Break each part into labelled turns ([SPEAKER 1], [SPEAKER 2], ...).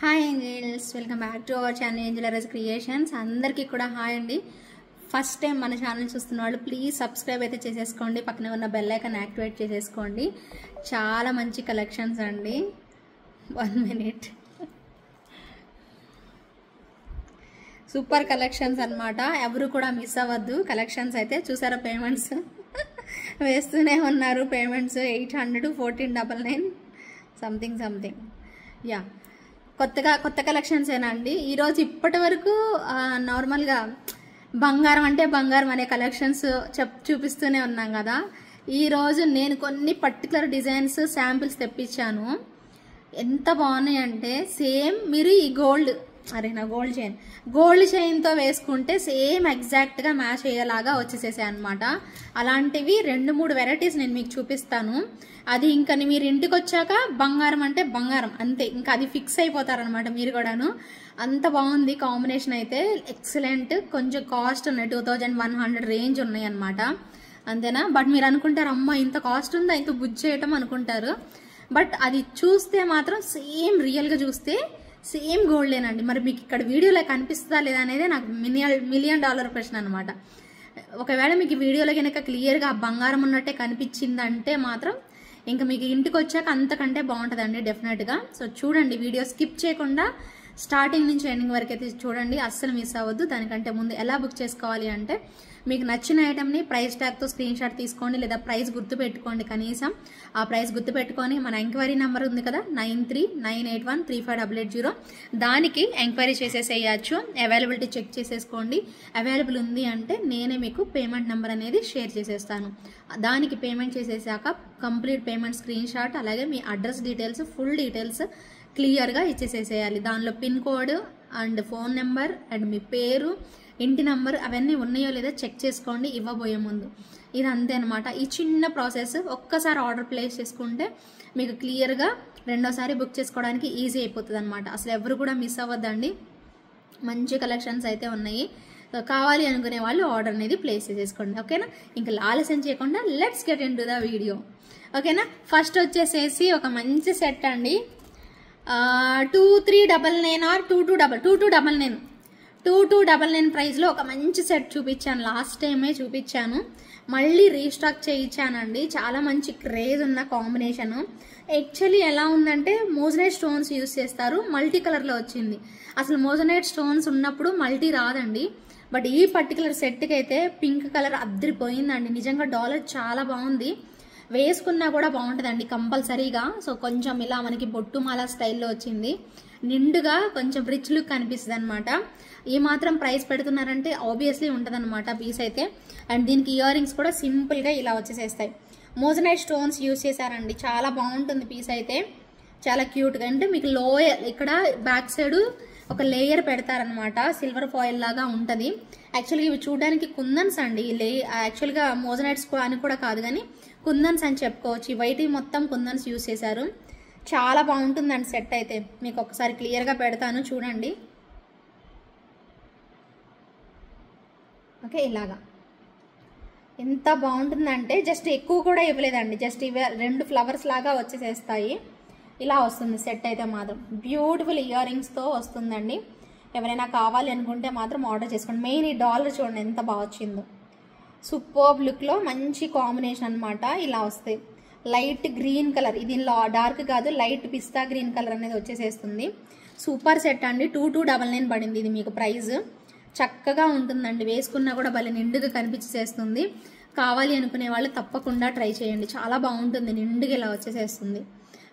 [SPEAKER 1] Hi angels, welcome back to our channel Angel erase creations. అందరికీ కూడా hi అండి. First time మన channel చూస్తున్న వాళ్ళు ప్లీజ్ సబ్స్క్రైబ్ అయితే చేసేసుకోండి, పక్కనే ఉన్న బెల్ ఐకాన్ యాక్టివేట్ చేసేసుకోండి. చాలా మంచి కలెక్షన్స్ అండి. 1 minute. సూపర్ కలెక్షన్స్ అన్నమాట, ఎవరు కూడా మిస్ అవ్వద్దు. కలెక్షన్స్ అయితే చూసారా, పేమెంట్స్ వేస్తూనే ఉన్నారు. Payments 800, 1499 something yeah. కొత్త కలెక్షన్స్ ఏనండి ఈరోజు. ఇప్పటి వరకు నార్మల్గా బంగారం అంటే బంగారం అనే కలెక్షన్స్ చూపిస్తూనే ఉన్నాం కదా. ఈరోజు నేను కొన్ని పర్టికులర్ డిజైన్స్ శాంపిల్స్ తెప్పించాను. ఎంత బాగున్నాయి అంటే సేమ్ మీరు ఈ గోల్డ్ చైన్తో వేసుకుంటే సేమ్ ఎగ్జాక్ట్గా మ్యాచ్ అయ్యేలాగా వచ్చేసేసాయి అనమాట. అలాంటివి 2-3 వెరైటీస్ నేను మీకు చూపిస్తాను. అది ఇంకా మీరు ఇంటికి వచ్చాక బంగారం అంటే బంగారం అంతే, ఇంకా అది ఫిక్స్ అయిపోతారనమాట మీరు కూడాను. అంత బాగుంది కాంబినేషన్ అయితే, ఎక్సలెంట్. కొంచెం కాస్ట్ ఉన్నాయి, 2100 రేంజ్ ఉన్నాయి అనమాట, అంతేనా. బట్ మీరు అనుకుంటారు అమ్మ ఇంత కాస్ట్ ఉందా, ఇంత బుజ్ చేయటం అనుకుంటారు. బట్ అది చూస్తే మాత్రం సేమ్ రియల్గా చూస్తే సేమ్ గోల్డేనండి. మరి మీకు ఇక్కడ వీడియోలో కనిపిస్తుందా లేదా అనేది నాకు మిలియన్ డాలర్ ప్రశ్న అనమాట. ఒకవేళ మీకు వీడియోలో కనుక క్లియర్గా బంగారం ఉన్నట్టే కనిపించిందంటే మాత్రం ఇంకా మీకు ఇంటికి వచ్చాక అంతకంటే బాగుంటుందండి డెఫినెట్గా. సో చూడండి, వీడియో స్కిప్ చేయకుండా స్టార్టింగ్ నుంచి ఎండింగ్ వరకు అయితే చూడండి, అస్సలు మిస్ అవ్వద్దు. దానికంటే ముందు ఎలా బుక్ చేసుకోవాలి అంటే, మీకు నచ్చిన ఐటమ్ని ప్రైస్ ట్యాగ్తో స్క్రీన్ షాట్ తీసుకోండి, లేదా ప్రైస్ గుర్తుపెట్టుకోండి. కనీసం ఆ ప్రైస్ గుర్తుపెట్టుకొని మన ఎంక్వైరీ నెంబర్ ఉంది కదా 9398135880, దానికి ఎంక్వైరీ చేసేసేయచ్చు. అవైలబిలిటీ చెక్ చేసేసుకోండి. అవైలబుల్ ఉంది అంటే నేనే మీకు పేమెంట్ నెంబర్ అనేది షేర్ చేసేస్తాను. దానికి పేమెంట్ చేసేసాక కంప్లీట్ పేమెంట్ స్క్రీన్ షాట్, అలాగే మీ అడ్రస్ డీటెయిల్స్, ఫుల్ డీటెయిల్స్ క్లియర్గా ఇచ్చేసేసేయాలి. దానిలో pin code and phone number and మీ పేరు, ఇంటి నెంబర్ అవన్నీ ఉన్నాయో లేదో చెక్ చేసుకోండి ఇవ్వబోయే ముందు. ఇది అంతే అనమాట. ఈ చిన్న ప్రాసెస్ ఒక్కసారి ఆర్డర్ ప్లేస్ చేసుకుంటే మీకు క్లియర్గా రెండోసారి బుక్ చేసుకోవడానికి ఈజీ అయిపోతుంది అనమాట. అసలు ఎవరు కూడా మిస్ అవ్వద్దండి. మంచి కలెక్షన్స్ అయితే ఉన్నాయి. కావాలి అనుకునే వాళ్ళు ఆర్డర్ అనేది ప్లేస్ చేసేసుకోండి, ఓకేనా. ఇంకా ఆలస్యం చేయకుండా let's get in to the video, ఓకేనా. ఫస్ట్ వచ్చేసేసి ఒక మంచి సెట్ అండి. 2399 ఆర్ 2299 ప్రైస్లో ఒక మంచి సెట్ చూపించాను. లాస్ట్ టైమే చూపించాను, మళ్ళీ రీస్టాక్ చేయించానండి. చాలా మంచి క్రేజ్ ఉన్న కాంబినేషను. యాక్చువల్లీ ఎలా ఉందంటే మోజనైట్ స్టోన్స్ యూజ్ చేస్తారు, మల్టీ కలర్లో వచ్చింది. అసలు మోజనైట్ స్టోన్స్ ఉన్నప్పుడు మల్టీ రాదండి. బట్ ఈ పర్టికులర్ సెట్కి అయితే పింక్ కలర్ అద్దరిపోయిందండి. నిజంగా డాలర్ చాలా బాగుంది, వేసుకున్నా కూడా బాగుంటుందండి కంపల్సరీగా. సో కొంచెం ఇలా మనకి బొట్టుమాల స్టైల్లో వచ్చింది, నిండుగా కొంచెం రిచ్ లుక్ అనిపిస్తుంది అనమాట. ఈ మాత్రం ప్రైస్ పెడుతున్నారంటే ఆబ్వియస్లీ ఉంటుంది అనమాట పీస్ అయితే. అండ్ దీనికి ఇయర్ రింగ్స్ కూడా సింపుల్గా ఇలా వచ్చేసేస్తాయి. మోజనైట్ స్టోన్స్ యూజ్ చేశారండి, చాలా బాగుంటుంది పీస్ అయితే, చాలా క్యూట్గా. అంటే మీకు లోయర్ ఇక్కడ బ్యాక్ సైడ్ ఒక లేయర్ పెడతారనమాట, సిల్వర్ ఫాయిల్ లాగా ఉంటుంది. యాక్చువల్గా ఇవి చూడడానికి కుందన్స్ అండి. యాక్చువల్గా మోజనైట్స్ అని కూడా కాదు కానీ కుందన్స్ అని చెప్పుకోవచ్చు. వైట్ మొత్తం కుందన్స్ యూజ్ చేశారు. చాలా బాగుంటుందండి సెట్ అయితే. మీకు ఒకసారి క్లియర్గా పెడతాను చూడండి, ఓకే. ఇలాగా ఎంత బాగుంటుందంటే జస్ట్ ఎక్కువ కూడా ఇవ్వలేదండి, జస్ట్ ఇవి 2 ఫ్లవర్స్ లాగా వచ్చేసేస్తాయి. ఇలా వస్తుంది సెట్ అయితే మాత్రం. బ్యూటిఫుల్ ఇయర్ రింగ్స్తో వస్తుందండి. ఎవరైనా కావాలి అనుకుంటే మాత్రం ఆర్డర్ చేసుకోండి. మెయిన్ ఈ డాలర్ చూడండి ఎంత బాగా వచ్చిందో, సూపర్బ్ లుక్లో మంచి కాంబినేషన్ అనమాట. ఇలా వస్తాయి. లైట్ గ్రీన్ కలర్, ఇది డార్క్ కాదు, లైట్ పిస్తా గ్రీన్ కలర్ అనేది వచ్చేసేస్తుంది. సూపర్ సెట్ అండి. 2299 పడింది ఇది మీకు ప్రైస్. చక్కగా ఉంటుందండి, వేసుకున్నా కూడా భలే నిండుగా కనిపించేస్తుంది. కావాలి అనుకునే వాళ్ళు తప్పకుండా ట్రై చేయండి, చాలా బాగుంటుంది, నిండుగా ఇలా వచ్చేసేస్తుంది,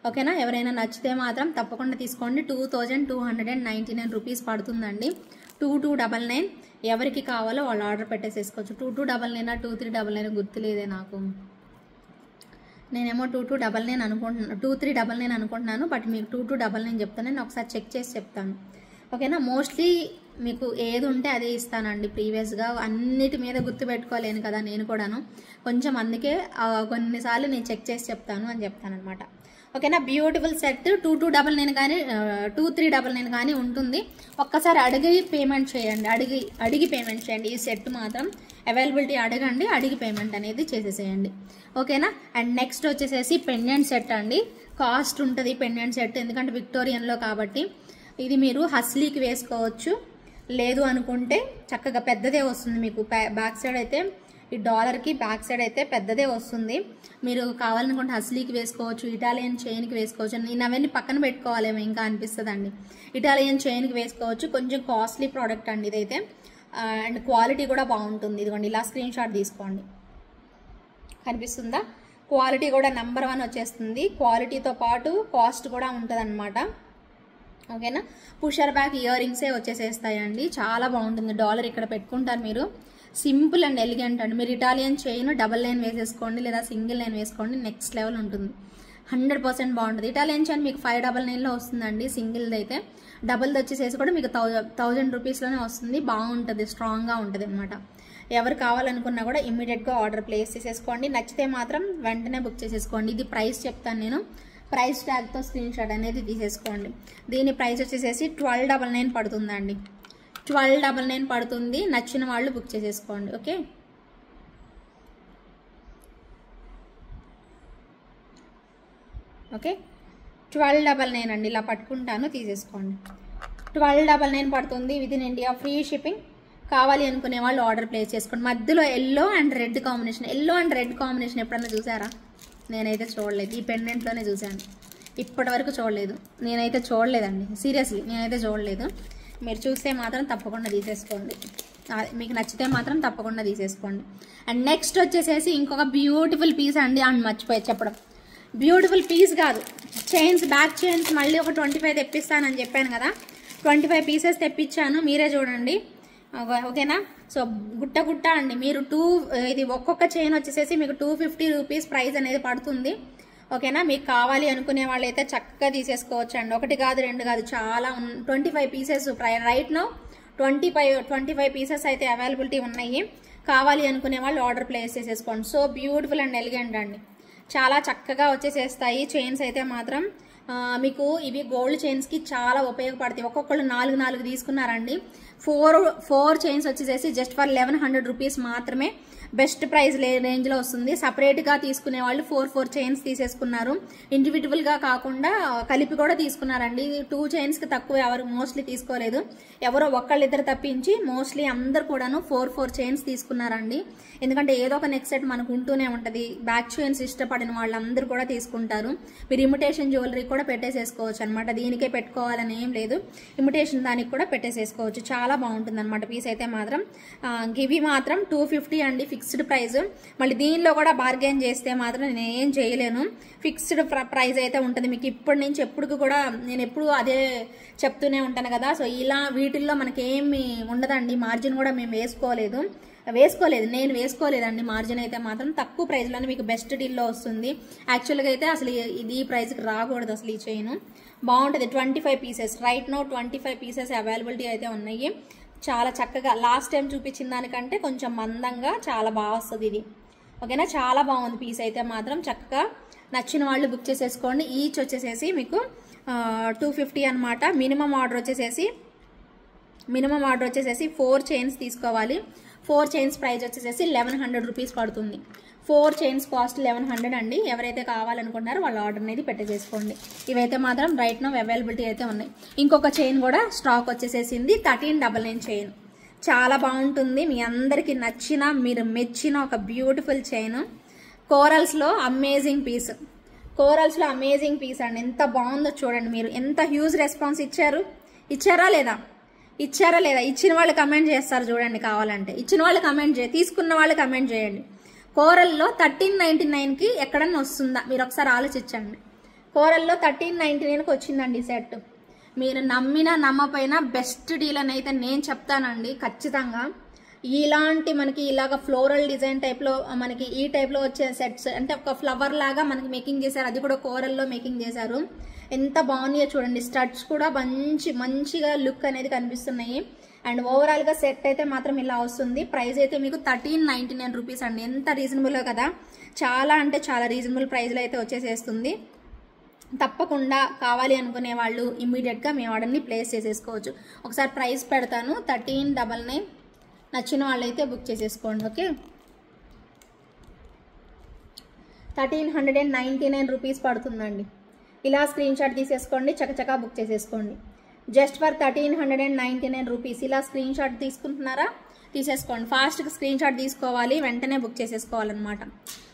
[SPEAKER 1] ఓకేనా. ఎవరైనా నచ్చితే మాత్రం తప్పకుండా తీసుకోండి. 2299 రూపీస్ పడుతుందండి. 2299 ఎవరికి కావాలో వాళ్ళు ఆర్డర్ పెట్టేసేసుకోవచ్చు. 2299 2399 గుర్తులేదే నాకు, నేనేమో 2399 అనుకుంటున్నాను. బట్ మీకు 2299 చెప్తాను, నేను ఒకసారి చెక్ చేసి చెప్తాను, ఓకేనా. మోస్ట్లీ మీకు ఏది ఉంటే అదే ఇస్తానండి. ప్రీవియస్గా అన్నిటి మీద గుర్తుపెట్టుకోలేను కదా నేను కూడాను, కొంచెం అందుకే కొన్నిసార్లు నేను చెక్ చేసి చెప్తాను అని చెప్తానమాట, ఓకేనా. బ్యూటిఫుల్ సెట్ 2299 కానీ 2399 కానీ ఉంటుంది. ఒక్కసారి అడిగి పేమెంట్ చేయండి, అడిగి పేమెంట్ చేయండి. ఈ సెట్ మాత్రం అవైలబిలిటీ అడగండి, అడిగి పేమెంట్ అనేది చేసేసేయండి, ఓకేనా. అండ్ నెక్స్ట్ వచ్చేసేసి పెండెంట్ సెట్ అండి. కాస్ట్ ఉంటుంది పెండెంట్ సెట్, ఎందుకంటే విక్టోరియన్లో కాబట్టి ఇది మీరు హస్లీకి వేసుకోవచ్చు, లేదు అనుకుంటే చక్కగా పెద్దదే వస్తుంది మీకు. బ్యాక్ సైడ్ అయితే ఈ డాలర్కి బ్యాక్ సైడ్ అయితే పెద్దదే వస్తుంది. మీరు కావాలనుకుంటే హస్లీకి వేసుకోవచ్చు, ఇటాలియన్ చైన్కి వేసుకోవచ్చు. నేను అవన్నీ పక్కన పెట్టుకోవాలేమో ఇంకా అనిపిస్తుంది అండి. ఇటాలియన్ చైన్కి వేసుకోవచ్చు. కొంచెం కాస్ట్లీ ప్రోడక్ట్ అండి ఇదైతే, అండ్ క్వాలిటీ కూడా బాగుంటుంది. ఇదిగోండి ఇలా స్క్రీన్ షాట్ తీసుకోండి, కనిపిస్తుందా? క్వాలిటీ కూడా నెంబర్ 1 వచ్చేస్తుంది. క్వాలిటీతో పాటు కాస్ట్ కూడా ఉంటుంది అనమాట. ఓకేనా? పుషర్ బ్యాక్ ఇయర్ రింగ్సే వచ్చేసేస్తాయండి. చాలా బాగుంటుంది. డాలర్ ఇక్కడ పెట్టుకుంటారు మీరు. సింపుల్ అండ్ ఎలిగెంట్ అండి. మీరు ఇటాలియన్ చైన్ డబల్ లైన్ వేసేసుకోండి, లేదా సింగిల్ లైన్ వేసుకోండి, నెక్స్ట్ లెవెల్ ఉంటుంది. 100% బాగుంటుంది. ఇటాలియన్ చైన్ మీకు 599లో వస్తుందండి సింగిల్ది అయితే. డబుల్ది వచ్చేసేసి కూడా మీకు 1000 రూపీస్లోనే వస్తుంది. బాగుంటుంది, స్ట్రాంగ్గా ఉంటుంది అనమాట. ఎవరు కావాలనుకున్నా కూడా ఇమ్మీడియట్గా ఆర్డర్ ప్లేస్ చేసేసుకోండి. నచ్చితే మాత్రం వెంటనే బుక్ చేసేసుకోండి. ఇది ప్రైస్ చెప్తాను నేను, ప్రైస్ ట్యాగ్తో స్క్రీన్ షాట్ అనేది తీసేసుకోండి. దీని ప్రైస్ వచ్చేసేసి 1299 పడుతుందండి. 1299 పడుతుంది. నచ్చిన వాళ్ళు బుక్ చేసేసుకోండి. ఓకే, ఓకే 1299 అండి. ఇలా పట్టుకుంటాను, తీసేసుకోండి. 1299 పడుతుంది. Within India free shipping. కావాలి అనుకునే వాళ్ళు ఆర్డర్ ప్లేస్ చేసుకోండి. మధ్యలో yellow and red combination, yellow and red combination ఎప్పుడన్నా చూసారా? నేనైతే చూడలేదు. ఈ పెండెంట్లోనే చూశాను, ఇప్పటి వరకు చూడలేదు. నేనైతే చూడలేదండి, సీరియస్లీ నేనైతే చూడలేదు. మీరు చూస్తే మాత్రం తప్పకుండా తీసేసుకోండి. మీకు నచ్చితే మాత్రం తప్పకుండా తీసేసుకోండి. అండ్ నెక్స్ట్ వచ్చేసేసి ఇంకొక బ్యూటిఫుల్ పీస్ అండి. అండ్ మర్చిపోయి చెప్పడం, బ్యూటిఫుల్ పీస్ కాదు, చైన్స్, బ్యాక్ చైన్స్ మళ్ళీ ఒక 25 తెప్పిస్తానని చెప్పాను కదా. 25 పీసెస్ తెప్పించాను, మీరే చూడండి. ఓకేనా? సో గుట్ట గుట్ట అండి. మీరు ఇది ఒక్కొక్క చైన్ వచ్చేసేసి మీకు 250 రూపీస్ ప్రైస్ అనేది పడుతుంది. ఓకేనా? మీకు కావాలి అనుకునే వాళ్ళు అయితే చక్కగా తీసేసుకోవచ్చు అండి. 1 కాదు 2 కాదు, చాలా 25 పీసెస్ రైట్ నో 25 పీసెస్ అయితే అవైలబిలిటీ ఉన్నాయి. కావాలి అనుకునే వాళ్ళు ఆర్డర్ ప్లేస్ చేసేసుకోండి. సో బ్యూటిఫుల్ అండ్ ఎలిగెంట్ అండి. చాలా చక్కగా వచ్చేసేస్తాయి చైన్స్ అయితే మాత్రం. మీకు ఇవి గోల్డ్ చైన్స్కి చాలా ఉపయోగపడతాయి. ఒక్కొక్కళ్ళు 4 తీసుకున్నారండి. 4 చైన్స్ వచ్చేసేసి జస్ట్ ఫర్ 1100 రూపీస్ మాత్రమే. బెస్ట్ ప్రైస్ రేంజ్లో వస్తుంది. సపరేట్గా తీసుకునే వాళ్ళు 4 చైన్స్ తీసేసుకున్నారు. ఇండివిజువల్గా కాకుండా కలిపి కూడా తీసుకున్నారండి. 2 చైన్స్కి తక్కువ ఎవరు మోస్ట్లీ తీసుకోలేదు. ఎవరో ఒక్కళ్ళిద్దరు తప్పించి మోస్ట్లీ అందరు కూడాను 4 చైన్స్ తీసుకున్నారండి. ఎందుకంటే ఏదో ఒక నెక్ సెట్ మనకు ఉంటూనే ఉంటుంది. బ్యాక్ చైన్స్ ఇష్టపడిన వాళ్ళందరూ కూడా తీసుకుంటారు. మీరు ఇమిటేషన్ జ్యువెలరీ కూడా పెట్టేసేసుకోవచ్చు అనమాట. దీనికే పెట్టుకోవాలని ఏం లేదు, ఇమిటేషన్ దానికి కూడా పెట్టేసేసుకోవచ్చు. చాలా బాగుంటుంది అనమాట పీస్ అయితే మాత్రం. ఇవి మాత్రం 250 అండి ఫిక్స్డ్ ప్రైస్. మళ్ళీ దీనిలో కూడా బార్గెన్ చేస్తే మాత్రం నేను ఏం చేయలేను. ఫిక్స్డ్ ప్రైస్ అయితే ఉంటుంది మీకు ఇప్పటి నుంచి ఎప్పుడు కూడా. నేను ఎప్పుడు అదే చెప్తూనే ఉంటాను కదా. సో ఇలా వీటిల్లో మనకేమి ఉండదండి. మార్జిన్ కూడా మేము నేను వేసుకోలేదండి. మార్జిన్ అయితే మాత్రం తక్కువ ప్రైస్లోనే మీకు బెస్ట్ డీల్లో వస్తుంది. యాక్చువల్గా అయితే అసలు ఇది ఈ ప్రైస్కి రాకూడదు అసలు ఈ చైన్. బాగుంటుంది. 25 pieces right no 25 pieces availability అయితే ఉన్నాయి. చాలా చక్కగా లాస్ట్ టైం చూపించిన దానికంటే కొంచెం మందంగా చాలా బాగా వస్తుంది ఇది. ఓకేనా? చాలా బాగుంది పీస్ అయితే మాత్రం. చక్కగా నచ్చిన వాళ్ళు బుక్ చేసేసుకోండి. ఈచ్ వచ్చేసేసి మీకు 250 అనమాట. మినిమం ఆర్డర్ వచ్చేసేసి 4 చైన్స్ తీసుకోవాలి. 4 చైన్స్ ప్రైస్ వచ్చేసేసి 1100 రూపీస్ పడుతుంది. 4 చైన్స్ కాస్ట్ 1100 అండి. ఎవరైతే కావాలనుకుంటారో వాళ్ళ ఆర్డర్ అనేది పెట్టేసేసుకోండి. ఇవైతే మాత్రం రైట్ నో అవైలబిలిటీ అయితే ఉన్నాయి. ఇంకొక చైన్ కూడా స్టాక్ వచ్చేసేసింది, 1399 చైన్. చాలా బాగుంటుంది. మీ అందరికీ నచ్చిన, మీరు మెచ్చిన ఒక బ్యూటిఫుల్ చైన్. కోరల్స్లో అమేజింగ్ పీస్. అండి. ఎంత బాగుందో చూడండి. మీరు ఎంత హ్యూజ్ రెస్పాన్స్ ఇచ్చారా లేదా? ఇచ్చిన వాళ్ళు కమెంట్ చేస్తారు చూడండి. కావాలంటే ఇచ్చిన వాళ్ళు కమెంట్ తీసుకున్న వాళ్ళు కమెంట్ చేయండి. కోరల్లో 1399కి ఎక్కడన్నా వస్తుందా? మీరు ఒకసారి ఆలోచించండి. కోరల్లో 1399కి వచ్చిందండి సెట్. మీరు నమ్మినా నమ్మపోయినా బెస్ట్ డీల్ అని అయితే నేను చెప్తానండి ఖచ్చితంగా. ఇలాంటి మనకి ఇలాగ ఫ్లోరల్ డిజైన్ టైప్లో మనకి ఈ టైప్లో వచ్చే సెట్స్, అంటే ఒక ఫ్లవర్ లాగా మనకి మేకింగ్ చేశారు. అది కూడా కోరల్లో మేకింగ్ చేశారు. ఎంత బాగున్నాయో చూడండి. స్టడ్స్ కూడా మంచిగా లుక్ అనేది కనిపిస్తున్నాయి. అండ్ ఓవరాల్గా సెట్ అయితే మాత్రం ఇలా వస్తుంది. ప్రైస్ అయితే మీకు 1399 రూపీస్ అండి. ఎంత రీజనబుల్ కదా, చాలా అంటే చాలా రీజనబుల్ ప్రైస్లో అయితే వచ్చేసేస్తుంది. తప్పకుండా కావాలి అనుకునే వాళ్ళు ఇమ్మీడియట్గా మీ ఆర్డర్ని ప్లేస్ చేసేసుకోవచ్చు. ఒకసారి ప్రైస్ పెడతాను, 1399. నచ్చిన వాళ్ళైతే బుక్ చేసేసుకోండి. ఓకే, 1399 రూపీస్ పడుతుందండి. ఇలా స్క్రీన్ షాట్ తీసేసుకోండి, చకచకా బుక్ చేసేసుకోండి. Just for 1399 rupees. ఇలా స్క్రీన్ షాట్ తీసుకుంటున్నారా, తీసేసుకోండి. ఫాస్ట్గా స్క్రీన్ షాట్ తీసుకోవాలి, వెంటనే బుక్ చేసేసుకోవాలన్నమాట.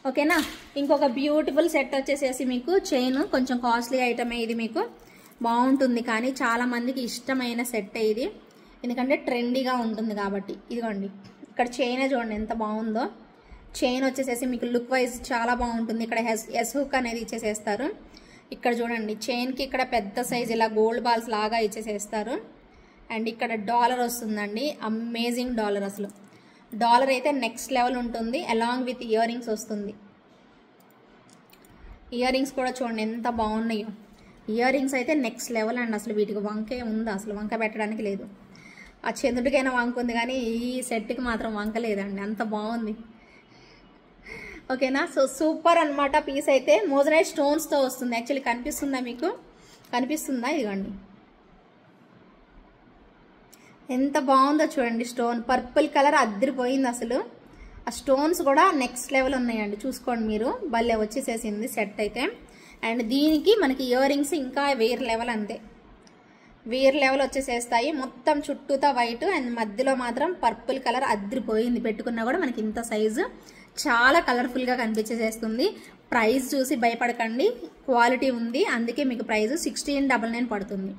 [SPEAKER 1] ఓకేనా. ఇంకొక బ్యూటిఫుల్ సెట్ వచ్చేసేసి మీకు చైన్, కొంచెం కాస్ట్లీ ఐటమే ఇది, మీకు బాగుంటుంది కానీ చాలా మందికి ఇష్టమైన సెట్ ఇది, ఎందుకంటే ట్రెండీగా ఉంటుంది కాబట్టి. ఇదిగోండి, ఇక్కడ చైనే చూడండి ఎంత బాగుందో. చైన్ వచ్చేసేసి మీకు లుక్ వైజ్ చాలా బాగుంటుంది. ఇక్కడ ఎస్ హుక్ అనేది ఇచ్చేసేస్తారు. ఇక్కడ చూడండి చైన్కి ఇక్కడ పెద్ద సైజ్ ఇలా గోల్డ్ బాల్స్ లాగా ఇచ్చేసేస్తారు. అండ్ ఇక్కడ డాలర్ వస్తుందండి, అమేజింగ్ డాలర్. అసలు డాలర్ అయితే నెక్స్ట్ లెవెల్ ఉంటుంది. అలాంగ్ విత్ ఇయర్ రింగ్స్ వస్తుంది. ఇయర్ రింగ్స్ కూడా చూడండి ఎంత బాగున్నాయో. ఇయర్ రింగ్స్ అయితే నెక్స్ట్ లెవెల్ అండి. అసలు వీటికి వంకే ఉందా, అసలు వంక పెట్టడానికి లేదు. ఆ చంద్రుడికైనా వంక ఉంది కానీ ఈ సెట్కి మాత్రం వంక లేదండి, అంత బాగుంది. ఓకేనా. సో సూపర్ అనమాట పీస్ అయితే. మోజనైట్ స్టోన్స్తో వస్తుంది. యాక్చువల్లీ కనిపిస్తుందా మీకు, కనిపిస్తుందా? ఇదిగోండి ఎంత బాగుందో చూడండి. స్టోన్ పర్పుల్ కలర్ అద్దరిపోయింది అసలు. ఆ స్టోన్స్ కూడా నెక్స్ట్ లెవెల్ ఉన్నాయండి, చూసుకోండి మీరు. భలే వచ్చేసేసింది సెట్ అయితే. అండ్ దీనికి మనకి ఇయర్ రింగ్స్ ఇంకా వేరే లెవెల్, అంతే వేరే లెవెల్ వచ్చేసేస్తాయి. మొత్తం చుట్టూతా వైట్ అండ్ మధ్యలో మాత్రం పర్పుల్ కలర్ అద్దరిపోయింది. పెట్టుకున్నా కూడా మనకి ఇంత సైజు చాలా కలర్ఫుల్గా కనిపించేసేస్తుంది. ప్రైస్ చూసి భయపడకండి, క్వాలిటీ ఉంది, అందుకే మీకు ప్రైస్ 1699 పడుతుంది.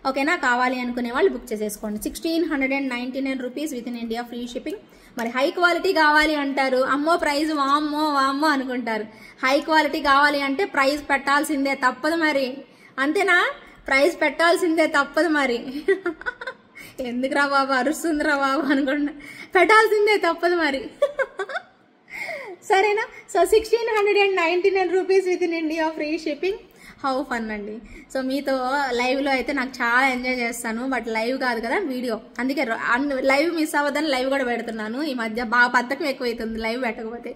[SPEAKER 1] ఓకేనా. కావాలి అనుకునే వాళ్ళు బుక్ చేసేసుకోండి. 1699 rupees within India, free shipping. మరి హై క్వాలిటీ కావాలి అంటారు, అమ్మో ప్రైస్ వామ్మో వామ్మో అనుకుంటారు. హై క్వాలిటీ కావాలి అంటే ప్రైస్ పెట్టాల్సిందే, తప్పదు మరి. అంతేనా, ప్రైస్ పెట్టాల్సిందే, తప్పదు మరి. ఎందుకురా బాబు అరుస్తుందిరా బాబు అనుకుంటా, పెట్టాల్సిందే, తప్పదు మరి. సరేనా. So 1699 rupees within India, free shipping. How fun అండి. సో మీతో లైవ్లో అయితే నాకు చాలా ఎంజాయ్ చేస్తాను, బట్ లైవ్ కాదు కదా వీడియో, అందుకే లైవ్ మిస్ అవ్వదని లైవ్ కూడా పెడుతున్నాను. ఈ మధ్య బాగా బద్ధకం ఎక్కువైతుంది లైవ్ పెట్టకపోతే.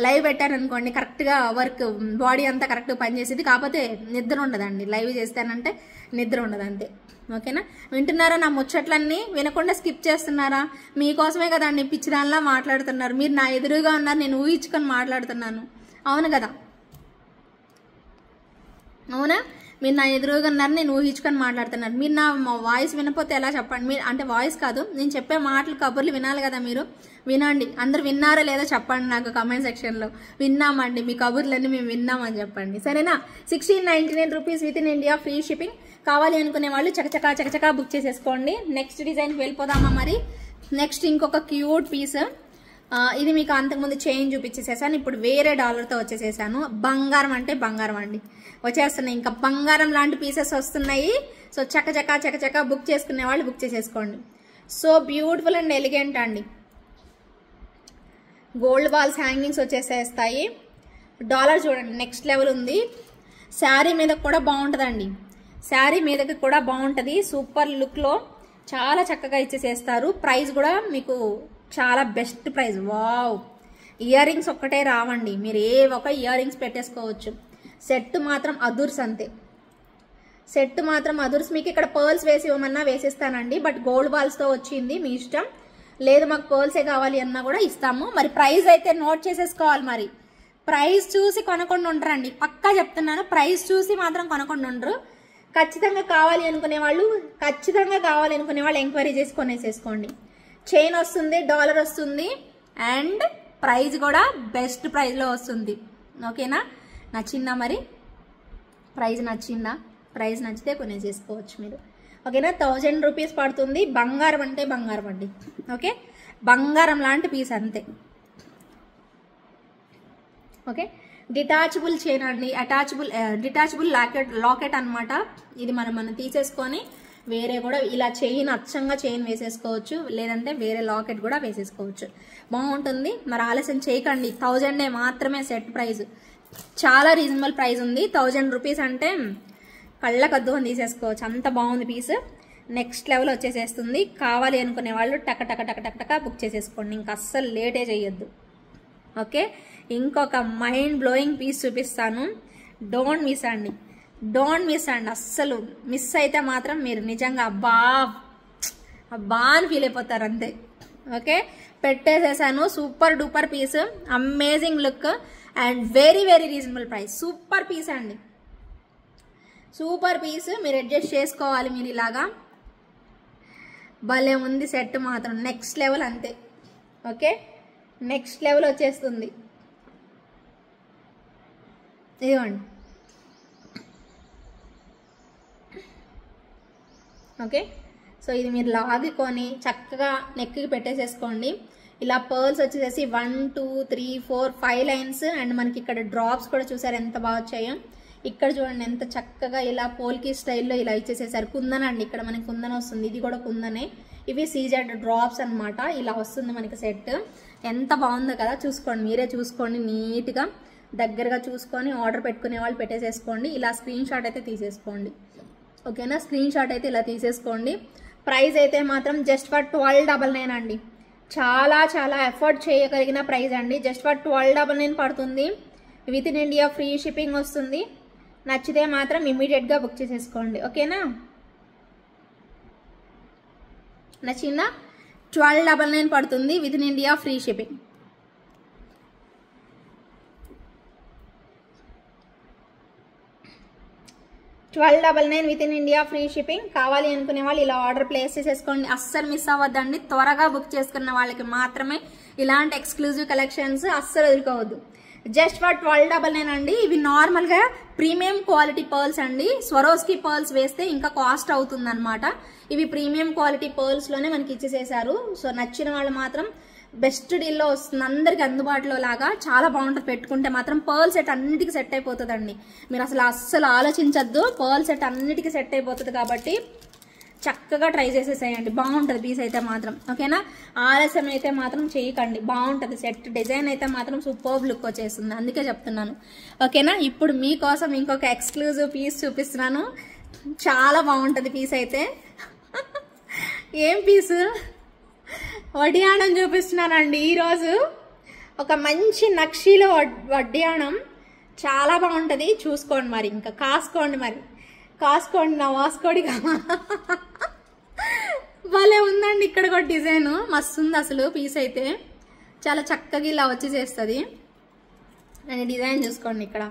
[SPEAKER 1] లైవ్ పెట్టాను అనుకోండి కరెక్ట్గా వర్క్, బాడీ అంతా కరెక్ట్గా పనిచేసేది, కాకపోతే నిద్ర ఉండదండి. లైవ్ చేస్తానంటే నిద్ర ఉండదు, అంతే. ఓకేనా. వింటున్నారా నా ముచ్చట్లన్నీ, వినకుండా స్కిప్ చేస్తున్నారా? మీకోసమే కదండి పిచ్చిదానిలా మాట్లాడుతున్నారు. మీరు నా ఎదురుగా ఉన్నారు, నేను ఊహించుకొని మాట్లాడుతున్నాను. అవును కదా, అవునా? మీరు నా ఎదురుగా ఉన్నారు, నేను ఊహించుకొని మాట్లాడుతున్నారు. మీరు నా వాయిస్ వినకపోతే ఎలా చెప్పండి. మీరు అంటే వాయిస్ కాదు, నేను చెప్పే మాటలు కబుర్లు వినాలి కదా మీరు. వినండి. అందరు విన్నారా లేదా చెప్పండి నాకు కామెంట్ సెక్షన్లో. విన్నామండి, మీ కబుర్లన్నీ మేము విన్నామని చెప్పండి. సరేనా. 1699 rupees within India, free shipping. కావాలి అనుకునే వాళ్ళు చకచకా బుక్ చేసేసుకోండి. నెక్స్ట్ డిజైన్కి వెళ్ళిపోదామా మరి. నెక్స్ట్ ఇంకొక క్యూట్ పీస్. ఇది మీకు అంతకుముందు చైన్ చూపించేసేసాను, ఇప్పుడు వేరే డాలర్తో వచ్చేసేసాను. బంగారం అంటే బంగారం అండి వచ్చేస్తున్నాయి, ఇంకా బంగారం లాంటి పీసెస్ వస్తున్నాయి. సో చకచకా బుక్ చేసుకునే వాళ్ళు బుక్ చేసేసుకోండి. సో బ్యూటిఫుల్ అండ్ ఎలిగెంట్ అండి. గోల్డ్ బాల్స్ హ్యాంగింగ్స్ వచ్చేసేస్తాయి. డాలర్ చూడండి నెక్స్ట్ లెవెల్ ఉంది. శారీ మీద కూడా బాగుంటుందండి, శారీ మీదకి కూడా బాగుంటుంది. సూపర్ లుక్లో చాలా చక్కగా ఇచ్చేసేస్తారు. ప్రైస్ కూడా మీకు చాలా best price. Wow. Ear rings ఒక్కటే రావండి, మీరు ఏ ఒక ఇయర్ రింగ్స్ పెట్టేసుకోవచ్చు. సెట్ మాత్రం అదుర్స్, అంతే. సెట్ మాత్రం అదుర్స్. మీకు ఇక్కడ పర్ల్స్ వేసి ఇవ్వమన్నా వేసిస్తానండి, బట్ గోల్డ్ బాల్స్తో వచ్చింది, మీ ఇష్టం. లేదు మాకు పర్ల్సే కావాలి అన్నా కూడా ఇస్తాము. మరి ప్రైస్ అయితే నోట్ చేసేసుకోవాలి. మరి ప్రైస్ చూసి కొనకుండా ఉండరండి, పక్కా చెప్తున్నాను. ప్రైస్ చూసి మాత్రం కొనకుండా ఉండరు. ఖచ్చితంగా కావాలి అనుకునే వాళ్ళు ఎంక్వైరీ చేసి కొనేసేసుకోండి. చైన్ వస్తుంది, డాలర్ వస్తుంది, అండ్ ప్రైస్ కూడా బెస్ట్ ప్రైస్లో వస్తుంది. ఓకేనా. నచ్చిందా మరి? ప్రైస్ నచ్చిందా? ప్రైస్ నచ్చితే కొనేసేసుకోవచ్చు మీరు. ఓకేనా. 1000 రూపీస్ పడుతుంది. బంగారం అంటే బంగారం అండి. ఓకే, బంగారం లాంటి పీస్, అంతే. ఓకే. డిటాచబుల్ చైన్ అండి, డిటాచబుల్ లాకెట్ అనమాట. ఇది మనం తీసేసుకొని వేరే కూడా ఇలా చైన్ అచ్చంగా చైన్ వేసేసుకోవచ్చు, లేదంటే వేరే లాకెట్ కూడా వేసేసుకోవచ్చు, బాగుంటుంది. మరి ఆలస్యం చేయకండి. 1000 మాత్రమే సెట్ ప్రైస్, చాలా రీజనబుల్ ప్రైస్ ఉంది. 1000 రూపీస్ అంటే కళ్ళకద్దుకొని తీసేసుకోవచ్చు, అంత బాగుంది పీస్. Next level వచ్చేసేస్తుంది. కావాలి అనుకునే వాళ్ళు టక బుక్ చేసేసుకోండి, ఇంకా అస్సలు లేటే చేయొద్దు. ఓకే. ఇంకొక మైండ్ బ్లోయింగ్ పీస్ చూపిస్తాను. డోంట్ మిస్ అండి, అస్సలు మిస్ అయితే మాత్రం మీరు నిజంగా అబ్బా అని ఫీల్ అయిపోతారు, అంతే. ఓకే, పెట్టేసేసాను. Super duper piece, amazing look and very reasonable price. Super piece అండి, సూపర్ పీస్. మీరు అడ్జస్ట్ చేసుకోవాలి, మీరు ఇలాగా భలే ఉంది సెట్ మాత్రం, నెక్స్ట్ లెవెల్ అంతే. ఓకే, నెక్స్ట్ లెవెల్ వచ్చేస్తుంది. ఇదిగోండి. ఓకే, సో ఇది మీరు లాగుకొని చక్కగా నెక్కి పెట్టేసేసుకోండి. ఇలా పర్ల్స్ వచ్చేసేసి 1 2 3 4 5 లైన్స్. అండ్ మనకి ఇక్కడ డ్రాప్స్ కూడా చూసారు ఎంత బాగా వచ్చాయో. ఇక్కడ చూడండి ఎంత చక్కగా ఇలా పోల్కి స్టైల్లో ఇలా ఇచ్చేసేసారు. కుందన్ అండి, ఇక్కడ మనకి కుందన్ వస్తుంది, ఇది కూడా కుందనే. ఇవి సీజెడ్ డ్రాప్స్ అనమాట. ఇలా వస్తుంది మనకి సెట్. ఎంత బాగుందో కదా, చూసుకోండి, మీరే చూసుకోండి, నీట్గా దగ్గరగా చూసుకొని ఆర్డర్ పెట్టుకునే వాళ్ళు పెట్టేసేసుకోండి. ఇలా స్క్రీన్ షాట్ అయితే తీసేసుకోండి. ఓకేనా, స్క్రీన్ షాట్ అయితే ఇలా తీసేసుకోండి. ప్రైస్ అయితే మాత్రం జస్ట్ ఫర్ 1299 అండి. చాలా చాలా ఎఫర్ట్ చేయగలిగిన ప్రైస్ అండి. జస్ట్ ఫర్ 1299 పడుతుంది. Within India free shipping వస్తుంది. నచ్చితే మాత్రం ఇమీడియట్గా బుక్ చేసేసుకోండి. ఓకేనా, నచ్చిందా? 1299 పడుతుంది, within India free shipping. $1299 with in India free shipping. కావాలి అనుకునే వాళ్ళు ఇలా ఆర్డర్ ప్లేస్ చేసేసుకోండి. అస్సలు మిస్ అవ్వద్దండి. త్వరగా బుక్ చేసుకున్న వాళ్ళకి మాత్రమే ఇలాంటి ఎక్స్క్లూజివ్ కలెక్షన్స్ అస్సలు వదులుకోవద్దు. జస్ట్ ఫర్ 1299 అండి. ఇవి నార్మల్గా ప్రీమియం క్వాలిటీ పర్ల్స్ అండి. స్వరోస్కి పర్ల్స్ వేస్తే ఇంకా కాస్ట్ అవుతుంది అనమాట. ఇవి ప్రీమియం క్వాలిటీ పర్ల్స్లోనే మనకి ఇచ్చేసేసారు. సో నచ్చిన వాళ్ళు మాత్రం బెస్ట్ డీల్లో వస్తుంది, అందరికి అందుబాటులో లాగా చాలా బాగుంటుంది. పెట్టుకుంటే మాత్రం పర్ల్ సెట్ అన్నిటికీ సెట్ అయిపోతుందండి. మీరు అస్సలు ఆలోచించద్దు, పర్ల్ సెట్ అన్నిటికీ సెట్ అయిపోతుంది. కాబట్టి చక్కగా ట్రై చేసేసేయండి, బాగుంటుంది పీస్ అయితే మాత్రం. ఓకేనా, ఆలస్యం అయితే మాత్రం చేయకండి, బాగుంటుంది సెట్. డిజైన్ అయితే మాత్రం సూపర్ లుక్ వచ్చేస్తుంది, అందుకే చెప్తున్నాను. ఓకేనా, ఇప్పుడు మీకోసం ఇంకొక ఎక్స్క్లూజివ్ పీస్ చూపిస్తున్నాను. చాలా బాగుంటుంది పీస్ అయితే. ఏం పీసు? వడ్డియాణం చూపిస్తున్నానండి ఈరోజు. ఒక మంచి నక్షీలో వడ్డియాణం చాలా బాగుంటుంది. చూసుకోండి మరి, ఇంకా కాసుకోండి మరి, కాసుకోండి నా వాస్కోడి. భలే ఉందండి. ఇక్కడ కూడా డిజైన్ మస్తు ఉంది అసలు. పీస్ అయితే చాలా చక్కగా ఇలా వచ్చేసేస్తుంది. నేను డిజైన్ చూసుకోండి, ఇక్కడ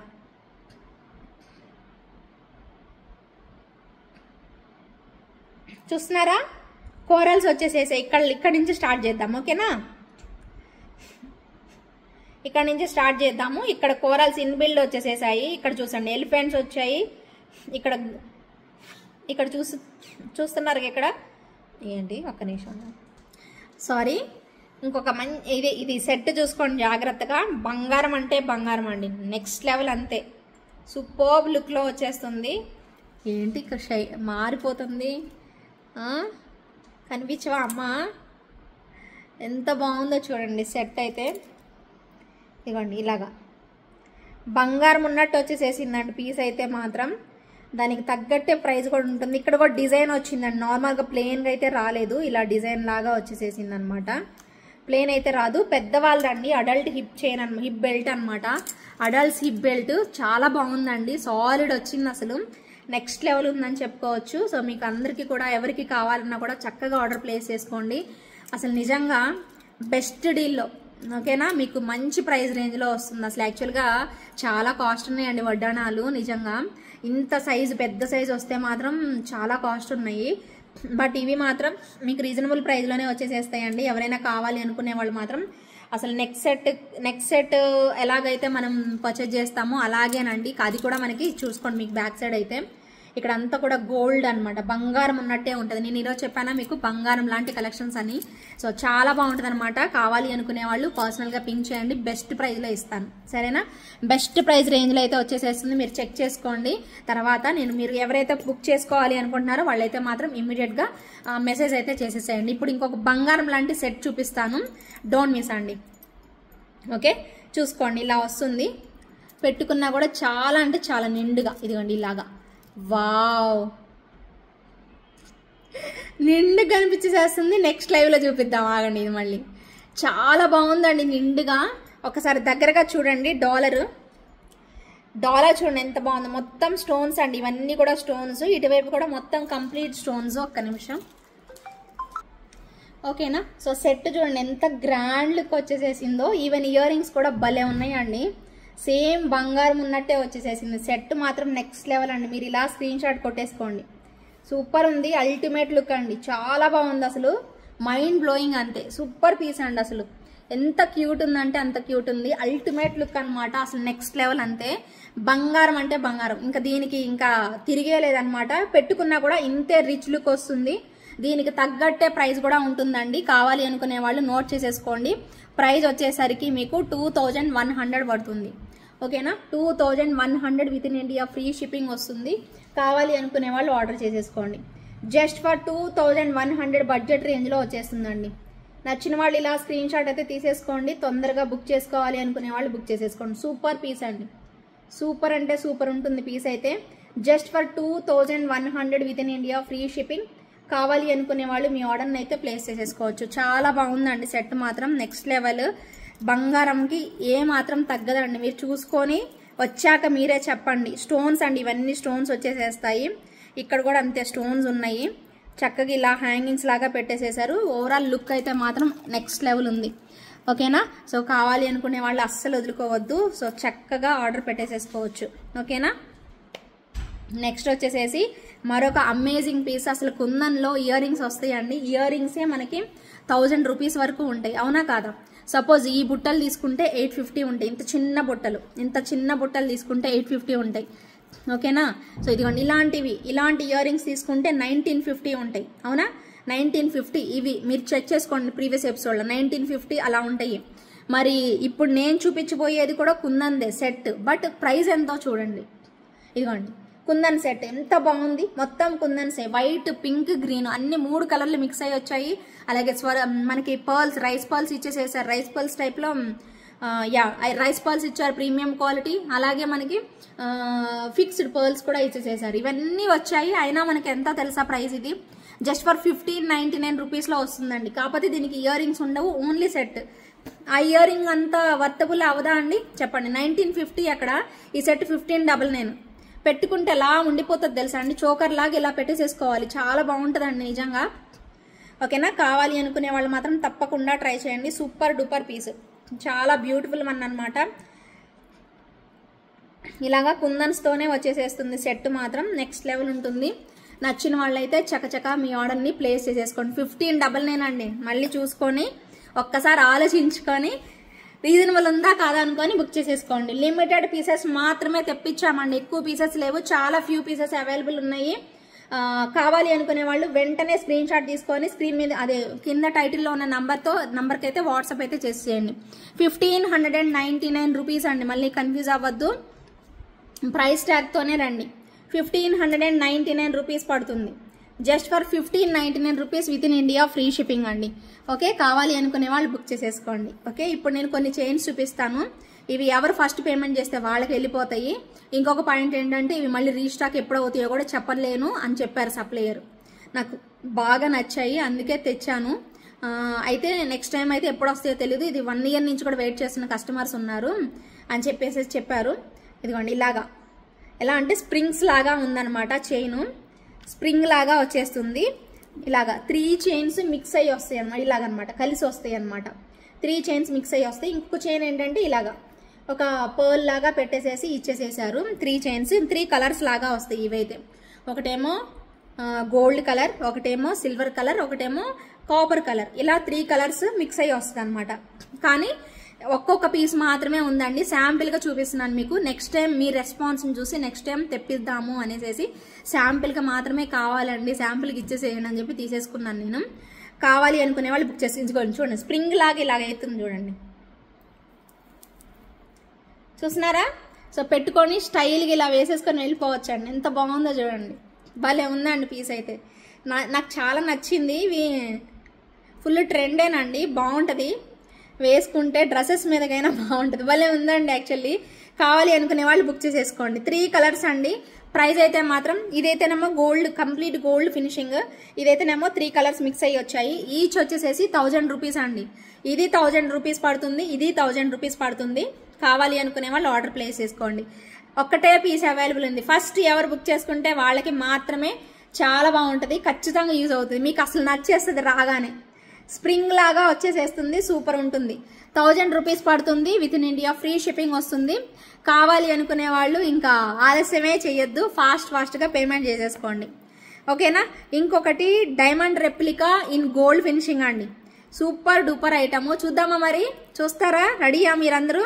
[SPEAKER 1] చూస్తున్నారా, కోరల్స్ వచ్చేసేసాయి. ఇక్కడ నుంచి స్టార్ట్ చేద్దాం. ఓకేనా, ఇక్కడ నుంచి స్టార్ట్ చేద్దాము. ఇక్కడ కోరల్స్ ఇన్బిల్డ్ వచ్చేసేసాయి. ఇక్కడ చూసండి ఎలిఫెంట్స్ వచ్చాయి. ఇక్కడ చూస్తున్నారు ఇక్కడ ఏంటి, ఒక్క నిమిషం సారీ. ఇంకొక ఇది సెట్ చూసుకోండి జాగ్రత్తగా. బంగారం అంటే బంగారం అండి, నెక్స్ట్ లెవెల్ అంతే. సూపర్బ్ లుక్లో వచ్చేస్తుంది. ఏంటి ఇక్కడ మారిపోతుంది, కనిపించవా అమ్మా? ఎంత బాగుందో చూడండి సెట్ అయితే. ఇవ్వండి ఇలాగా బంగారం ఉన్నట్టు వచ్చేసేసిందండి పీస్ అయితే మాత్రం. దానికి తగ్గట్టే ప్రైస్ కూడా ఉంటుంది. ఇక్కడ కూడా డిజైన్ వచ్చిందండి, నార్మల్గా ప్లెయిన్గా అయితే రాలేదు, ఇలా డిజైన్ లాగా వచ్చేసేసింది అనమాట. ప్లెయిన్ అయితే రాదు. పెద్దవాళ్ళండి, అడల్ట్ హిప్ బెల్ట్ అనమాట. అడల్ట్స్ హిప్ బెల్ట్ చాలా బాగుందండి, సాలిడ్ వచ్చింది అసలు. నెక్స్ట్ లెవెల్ ఉందని చెప్పుకోవచ్చు. సో మీకు అందరికీ కూడా ఎవరికి కావాలన్నా కూడా చక్కగా ఆర్డర్ ప్లేస్ చేసుకోండి. అసలు నిజంగా బెస్ట్ డీల్లో. ఓకేనా, మీకు మంచి ప్రైస్ రేంజ్లో వస్తుంది. అసలు యాక్చువల్గా చాలా కాస్ట్ ఉన్నాయండి వడ్డాణాలు. నిజంగా ఇంత సైజు, పెద్ద సైజు వస్తే మాత్రం చాలా కాస్ట్ ఉన్నాయి. బట్ ఇవి మాత్రం మీకు రీజనబుల్ ప్రైస్లోనే వచ్చేసేస్తాయండి. ఎవరైనా కావాలి అనుకునే వాళ్ళు మాత్రం అసలు నెక్స్ట్ సెట్ ఎలాగైతే మనం పర్చేజ్ చేస్తామో అలాగేనండి. అది కూడా మనకి చూసుకోండి, మీకు బ్యాక్ సైడ్ అయితే ఇక్కడ అంతా కూడా గోల్డ్ అనమాట, బంగారం ఉన్నట్టే ఉంటుంది. నేను ఈరోజు చెప్పానా మీకు బంగారం లాంటి కలెక్షన్స్ అని. సో చాలా బాగుంటుంది అనమాట. కావాలి అనుకునే వాళ్ళు పర్సనల్గా పింక్ చేయండి, బెస్ట్ ప్రైస్లో ఇస్తాను. సరేనా, బెస్ట్ ప్రైస్ రేంజ్లో అయితే వచ్చేసేస్తుంది. మీరు చెక్ చేసుకోండి. తర్వాత మీరు ఎవరైతే బుక్ చేసుకోవాలి అనుకుంటున్నారో వాళ్ళైతే మాత్రం ఇమ్మీడియట్గా మెసేజ్ అయితే చేసేసేయండి. ఇప్పుడు ఇంకొక బంగారం లాంటి సెట్ చూపిస్తాను, డోంట్ మిస్ అండి. ఓకే, చూసుకోండి ఇలా వస్తుంది. పెట్టుకున్నా కూడా చాలా అంటే చాలా నిండుగా, ఇదిగోండి ఇలాగా. వావ్, నిండు కనిపించేసేస్తుంది. నెక్స్ట్ లైవ్లో చూపిద్దాం, ఆగండి. ఇది మళ్ళీ చాలా బాగుందండి నిండుగా. ఒకసారి దగ్గరగా చూడండి. డాలర్ చూడండి ఎంత బాగుంది. మొత్తం స్టోన్స్ అండి, ఇవన్నీ కూడా స్టోన్స్. ఇటువైపు కూడా మొత్తం కంప్లీట్ స్టోన్స్. ఒక్క నిమిషం. ఓకేనా, సో సెట్ చూడండి ఎంత గ్రాండ్ లుక్ వచ్చేసేసిందో. ఈవెన్ ఇయర్ రింగ్స్ కూడా భలే ఉన్నాయండి, సేమ్ బంగారం ఉన్నట్టే వచ్చేసేసింది. సెట్ మాత్రం నెక్స్ట్ లెవెల్ అండి. మీరు ఇలా స్క్రీన్ షాట్ కొట్టేసుకోండి. సూపర్ ఉంది, అల్టిమేట్ లుక్ అండి, చాలా బాగుంది అసలు, మైండ్ బ్లోయింగ్ అంతే, సూపర్ పీస్ అండి అసలు. ఎంత క్యూట్ ఉందంటే అంత క్యూట్ ఉంది, అల్టిమేట్ లుక్ అనమాట, అసలు నెక్స్ట్ లెవెల్ అంతే. బంగారం అంటే బంగారం, ఇంకా దీనికి ఇంకా తిరిగే లేదనమాట. పెట్టుకున్నా కూడా ఇంతే రిచ్ లుక్ వస్తుంది. దీనికి తగ్గట్టే ప్రైస్ కూడా ఉంటుందండి. కావాలి అనుకునే వాళ్ళు నోట్ చేసేసుకోండి. ప్రైస్ వచ్చేసరికి మీకు 2100 పడుతుంది. ఓకేనా, 2100 with in India free shipping వస్తుంది. కావాలి అనుకునే వాళ్ళు ఆర్డర్ చేసేసుకోండి. జస్ట్ ఫర్ 2100 బడ్జెట్ రేంజ్లో వచ్చేస్తుందండి. నచ్చిన వాళ్ళు ఇలా స్క్రీన్ షాట్ అయితే తీసేసుకోండి. తొందరగా బుక్ చేసుకోవాలి అనుకునే వాళ్ళు బుక్ చేసేసుకోండి. సూపర్ పీస్ అండి, సూపర్ అంటే సూపర్ ఉంటుంది పీస్ అయితే. Just for 2100 with in India free shipping. కావాలి అనుకునే వాళ్ళు మీ ఆర్డర్ని అయితే ప్లేస్ చేసేసుకోవచ్చు. చాలా బాగుందండి సెట్ మాత్రం నెక్స్ట్ లెవెల్. బంగారంకి ఏ మాత్రం తగ్గదండి. మీరు చూసుకొని వచ్చాక మీరే చెప్పండి. స్టోన్స్ అండి, ఇవన్నీ స్టోన్స్ వచ్చేసేస్తాయి. ఇక్కడ కూడా అంతే స్టోన్స్ ఉన్నాయి. చక్కగా ఇలా హ్యాంగింగ్స్ లాగా పెట్టేసేసారు. ఓవరాల్ లుక్ అయితే మాత్రం నెక్స్ట్ లెవెల్ ఉంది. ఓకేనా, సో కావాలి అనుకునే వాళ్ళు అస్సలు వదులుకోవద్దు. సో చక్కగా ఆర్డర్ పెట్టేసేసుకోవచ్చు. ఓకేనా, నెక్స్ట్ వచ్చేసేసి మరొక అమేజింగ్ పీస్. అసలు కుందన్లో ఇయర్ రింగ్స్ వస్తాయండి. ఇయర్ రింగ్సే మనకి 1000 రూపీస్ వరకు ఉంటాయి, అవునా కాదా? సపోజ్ ఈ బుట్టలు తీసుకుంటే 850 ఉంటాయి. ఇంత చిన్న బుట్టలు తీసుకుంటే 850 ఉంటాయి. ఓకేనా, సో ఇదిగోండి ఇలాంటి ఇయర్ రింగ్స్ తీసుకుంటే 1950 ఉంటాయి, అవునా? 1950 ఇవి మీరు చెక్ చేసుకోండి. ప్రీవియస్ ఎపిసోడ్లో 1950 అలా ఉంటాయి. మరి ఇప్పుడు నేను చూపించబోయేది కూడా కుందన్దే సెట్, బట్ ప్రైస్ ఎంతో చూడండి. ఇదిగోండి కుందన్ సెట్ ఎంత బాగుంది. మొత్తం కుందన్సే, వైట్, పింక్, గ్రీన్ అన్ని 3 కలర్లు మిక్స్ అయ్యి వచ్చాయి. అలాగే మనకి పర్ల్స్, రైస్ పర్ల్స్ ఇచ్చేసేసారు. రైస్ పర్ల్స్ టైప్లో రైస్ పర్ల్స్ ఇచ్చారు, ప్రీమియం క్వాలిటీ. అలాగే మనకి ఫిక్స్డ్ పర్ల్స్ కూడా ఇచ్చేసేసారు. ఇవన్నీ వచ్చాయి. అయినా మనకి ఎంత తెలుసా ప్రైస్? ఇది జస్ట్ ఫర్ 1599 రూపీస్లో వస్తుందండి. కాకపోతే దీనికి ఇయర్ రింగ్స్ ఉండవు, ఓన్లీ సెట్. ఆ ఇయర్ రింగ్ అంతా వర్తబుల్ అవదా అండి చెప్పండి? 1950 అక్కడ, ఈ సెట్ 1599. పెట్టుకుంటే ఎలా ఉండిపోతుంది తెలుసా అండి? చోకర్ లాగా ఇలా పెట్టేసేసుకోవాలి. చాలా బాగుంటుందండి నిజంగా. ఓకేనా, కావాలి అనుకునే వాళ్ళు మాత్రం తప్పకుండా ట్రై చేయండి. సూపర్ డూపర్ పీస్, చాలా బ్యూటిఫుల్ వన్ అనమాట. ఇలాగా కుందన్స్తోనే వచ్చేసేస్తుంది సెట్ మాత్రం నెక్స్ట్ లెవెల్ ఉంటుంది. నచ్చిన వాళ్ళైతే చకచక మీ ఆర్డర్ని ప్లేస్ చేసేసుకోండి. 1599 అండి. మళ్ళీ చూసుకొని ఒక్కసారి ఆలోచించుకొని రీజనబుల్ ఉందా కాదా అనుకొని బుక్ చేసేసుకోండి. లిమిటెడ్ పీసెస్ మాత్రమే తెప్పించామండి, ఎక్కువ పీసెస్ లేవు, చాలా ఫ్యూ పీసెస్ అవైలబుల్ ఉన్నాయి. కావాలి అనుకునే వాళ్ళు వెంటనే స్క్రీన్ షాట్ తీసుకొని స్క్రీన్ మీద అదే కింద టైటిల్లో ఉన్న నంబర్కి అయితే వాట్సాప్ అయితే చేసేయండి. 1599 రూపీస్ అండి, మళ్ళీ కన్ఫ్యూజ్ అవ్వద్దు. ప్రైస్ ట్యాగ్తోనే రండి. 1599 రూపీస్ పడుతుంది. Just for 1599 rupees within India free shipping అండి. ఓకే, కావాలి అనుకునే వాళ్ళు బుక్ చేసేసుకోండి. ఓకే, ఇప్పుడు నేను కొన్ని చైన్స్ చూపిస్తాను. ఇవి ఎవరు ఫస్ట్ పేమెంట్ చేస్తే వాళ్ళకి వెళ్ళిపోతాయి. ఇంకొక పాయింట్ ఏంటంటే ఇవి మళ్ళీ రీస్టాక్ ఎప్పుడు అవుతాయో కూడా చెప్పలేను అని చెప్పారు సప్లయర్. నాకు బాగా నచ్చాయి, అందుకే తెచ్చాను. అయితే నెక్స్ట్ టైం అయితే ఎప్పుడు వస్తాయో తెలియదు. ఇది 1 ఇయర్ నుంచి కూడా వెయిట్ చేస్తున్న కస్టమర్స్ ఉన్నారు అని చెప్పారు. ఇదిగోండి ఇలాగా, ఎలా అంటే స్ప్రింగ్స్ లాగా ఉందన్నమాట. చైను స్ప్రింగ్ లాగా వచ్చేస్తుంది. ఇలాగా 3 చైన్స్ మిక్స్ అయ్యి వస్తాయి అన్నమాట. ఇలాగనమాట కలిసి వస్తాయి అన్నమాట. 3 చైన్స్ మిక్స్ అయ్యి వస్తాయి. ఇంకొక చైన్ ఏంటంటే ఇలాగా ఒక పర్ల్ లాగా పెట్టేసేసి ఇచ్చేసేసారు. 3 చైన్స్ 3 కలర్స్ లాగా వస్తాయి. ఇవైతే ఒకటేమో గోల్డ్ కలర్, ఒకటేమో సిల్వర్ కలర్, ఒకటేమో కాపర్ కలర్, ఇలా 3 కలర్స్ మిక్స్ అయ్యి వస్తుంది అనమాట. కానీ ఒక్కొక్క పీస్ మాత్రమే ఉందండి. శాంపిల్గా చూపిస్తున్నాను మీకు. నెక్స్ట్ టైం మీ రెస్పాన్స్ని చూసి నెక్స్ట్ టైం తెప్పిద్దాము అనేసి శాంపిల్గా మాత్రమే కావాలండి, శాంపిల్కి ఇచ్చేసేయండి అని చెప్పి తీసేసుకున్నాను నేను. కావాలి అనుకునే వాళ్ళు బుక్ చేసేసుకోండి. చూడండి స్ప్రింగ్ లాగా ఇలాగ అవుతుంది చూడండి, చూస్తున్నారా? సో పెట్టుకొని స్టైల్గా ఇలా వేసేసుకొని వెళ్ళిపోవచ్చండి. ఎంత బాగుందో చూడండి, భలే ఉందండి పీస్ అయితే. నాకు చాలా నచ్చింది. ఇవి ఫుల్ ట్రెండేనండి, బాగుంటుంది వేసుకుంటే, డ్రెస్సెస్ మీదకైనా బాగుంటుంది, భలే ఉందండి యాక్చువల్లీ. కావాలి అనుకునే వాళ్ళు బుక్ చేసేసుకోండి. 3 కలర్స్ అండి. ప్రైస్ అయితే మాత్రం ఇదైతేనేమో గోల్డ్, కంప్లీట్ గోల్డ్ ఫినిషింగ్, ఇదైతేనేమో 3 కలర్స్ మిక్స్ అయ్యి వచ్చాయి. ఈచ్ వచ్చేసేసి 1000 రూపీస్ అండి. ఇది 1000 రూపీస్ పడుతుంది, ఇది 1000 రూపీస్ పడుతుంది. కావాలి అనుకునే వాళ్ళు ఆర్డర్ ప్లేస్ చేసుకోండి. ఒక్కటే పీస్ అవైలబుల్ ఉంది. ఫస్ట్ ఎవరు బుక్ చేసుకుంటే వాళ్ళకి మాత్రమే చాలా బాగుంటుంది, ఖచ్చితంగా యూజ్ అవుతుంది. మీకు అసలు నచ్చేస్తుంది రాగానే. స్ప్రింగ్ లాగా వచ్చేసేస్తుంది, సూపర్ ఉంటుంది. 1000 రూపీస్ పడుతుంది, within India free shipping వస్తుంది. కావాలి అనుకునే వాళ్ళు ఇంకా ఆలస్యమే చేయొద్దు, ఫాస్ట్గా పేమెంట్ చేసేసుకోండి. ఓకేనా. ఇంకొకటి diamond replica in gold finishing అండి, సూపర్ డూపర్ ఐటమ్. చూద్దామా మరి, చూస్తారా? రెడీయా మీరందరూ?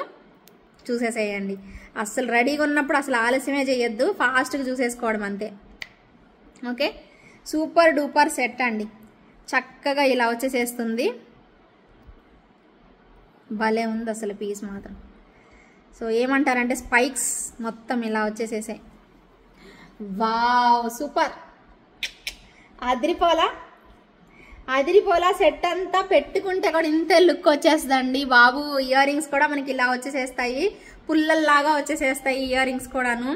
[SPEAKER 1] చూసేసేయండి. అసలు రెడీగా ఉన్నప్పుడు అసలు ఆలస్యమే చేయొద్దు, ఫాస్ట్గా చూసేసుకోవడం అంతే. ఓకే, సూపర్ డూపర్ సెట్ అండి, చక్కగా ఇలా వచ్చేసేస్తుంది. భలే ఉంది అసలు పీస్ మాత్రం. సో ఏమంటారంటే స్పైక్స్ మొత్తం ఇలా వచ్చేసేసాయి. వావ్ సూపర్, అదిరిపోలా సెట్ అంతా పెట్టుకుంటే కూడా ఇంత లుక్ వచ్చేస్తుందండి బాబు. ఇయర్ రింగ్స్ కూడా మనకి ఇలా వచ్చేసేస్తాయి, పుల్లల్లాగా వచ్చేసేస్తాయి ఇయర్ రింగ్స్ కూడాను.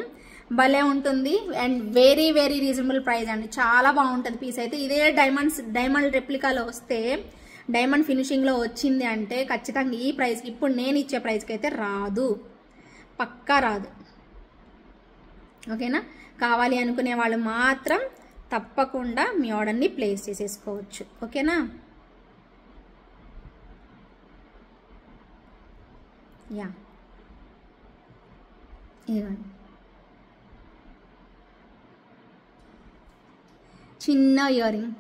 [SPEAKER 1] భలే ఉంటుంది and very very reasonable price అండి, చాలా బాగుంటుంది పీస్ అయితే. ఇదే డైమండ్ రెప్లికాలో వస్తే, డైమండ్ ఫినిషింగ్లో వచ్చింది అంటే ఖచ్చితంగా ఈ ప్రైస్కి, ఇప్పుడు నేను ఇచ్చే ప్రైస్కి అయితే రాదు, పక్కా రాదు. ఓకేనా. కావాలి అనుకునే వాళ్ళు మాత్రం తప్పకుండా మీ ఆర్డర్ని ప్లేస్ చేసేసుకోవచ్చు. ఓకేనా. యా, ఇదిగోండి చిన్న ఇయర్ రింగ్.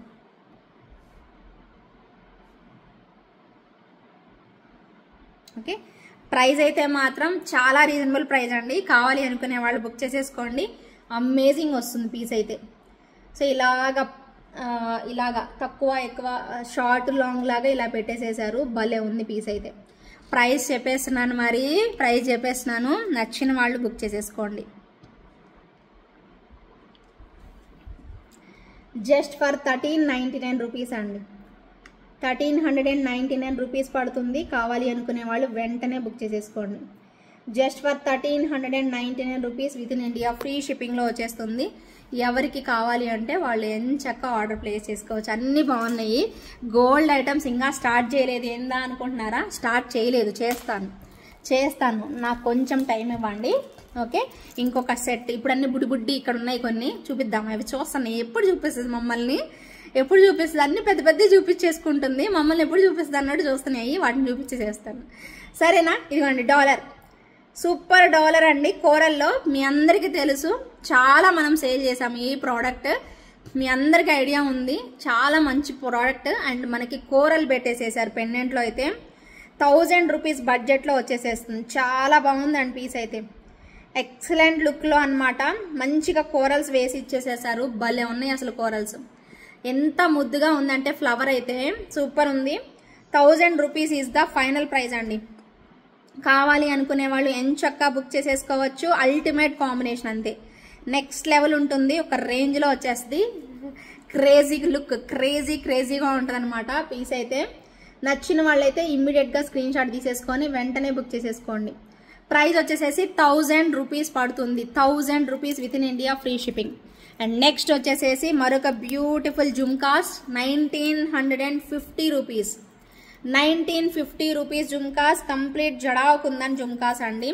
[SPEAKER 1] ఓకే, ప్రైస్ అయితే మాత్రం చాలా రీజనబుల్ ప్రైస్ అండి. కావాలి అనుకునే వాళ్ళు బుక్ చేసేసుకోండి, అమేజింగ్ వస్తుంది పీస్ అయితే. సో ఇలాగా తక్కువ ఎక్కువ షార్ట్ లాంగ్ లాగా ఇలా పెట్టేసేసారు, భలే ఉంది పీస్ అయితే. ప్రైస్ చెప్పేస్తున్నాను, మరి ప్రైస్ చెప్పేస్తున్నాను, నచ్చిన వాళ్ళు బుక్ చేసేసుకోండి. జస్ట్ ఫర్ 1399 రూపీస్ అండి, 1399 రూపీస్ పడుతుంది. కావాలి అనుకునే వాళ్ళు వెంటనే బుక్ చేసేసుకోండి. Just for 1399 rupees within India, free షిప్పింగ్లో వచ్చేస్తుంది. ఎవరికి కావాలి అంటే వాళ్ళు ఎంచక్క ఆర్డర్ ప్లేస్ చేసుకోవచ్చు. అన్నీ బాగున్నాయి. గోల్డ్ ఐటమ్స్ ఇంకా స్టార్ట్ చేయలేదు ఏందా అనుకుంటున్నారా? స్టార్ట్ చేయలేదు, చేస్తాను, నాకు కొంచెం టైం ఇవ్వండి. ఓకే, ఇంకొక సెట్ ఇప్పుడు అన్ని బుడ్డి ఇక్కడ ఉన్నాయి, కొన్ని చూపిద్దాం. అవి చూస్తాను, ఎప్పుడు చూపిస్తుంది మమ్మల్ని, ఎప్పుడు చూపిస్తుంది, అన్ని పెద్ద పెద్ద చూపించేసుకుంటుంది, మమ్మల్ని ఎప్పుడు చూపిస్తుంది అన్నట్టు చూస్తున్నాయి, వాటిని చూపించేసేస్తాను. సరేనా. ఇదిగోండి డాలర్, సూపర్ డాలర్ అండి, కోరల్లో. మీ అందరికీ తెలుసు, చాలా మనం సేల్ చేసాము ఈ ప్రోడక్ట్, మీ అందరికీ ఐడియా ఉంది. చాలా మంచి ప్రోడక్ట్ అండ్ మనకి కోరల్ పెట్టేసేసారు పెండెంట్లో అయితే. 1000 రూపీస్ బడ్జెట్లో వచ్చేసేస్తుంది. చాలా బాగుందండి పీస్ అయితే, ఎక్సలెంట్ లుక్లో అనమాట. మంచిగా కోరల్స్ వేసి ఇచ్చేసేసారు, భలే ఉన్నాయి అసలు కోరల్స్. ఎంత ముద్దుగా ఉందంటే ఫ్లవర్ అయితే సూపర్ ఉంది. 1000 rupees is the final price అండి. కావాలి అనుకునే వాళ్ళు ఎంచక్కా బుక్ చేసేసుకోవచ్చు. అల్టిమేట్ కాంబినేషన్ అంతే, నెక్స్ట్ లెవెల్ ఉంటుంది, ఒక రేంజ్లో వచ్చేస్తుంది. క్రేజీ లుక్, క్రేజీగా ఉంటుంది అనమాట పీస్ అయితే. నచ్చిన వాళ్ళైతే ఇమ్మీడియట్గా స్క్రీన్ షాట్ తీసేసుకొని వెంటనే బుక్ చేసేసుకోండి. ప్రైస్ వచ్చేసేసి 1000 రూపీస్ పడుతుంది, 1000 rupees within India, free shipping. And next వచ్చేసేసి మరొక beautiful jhumkas, 1950 rupees, 1950 rupees jhumkas, complete jadau kundan jhumkas అండి.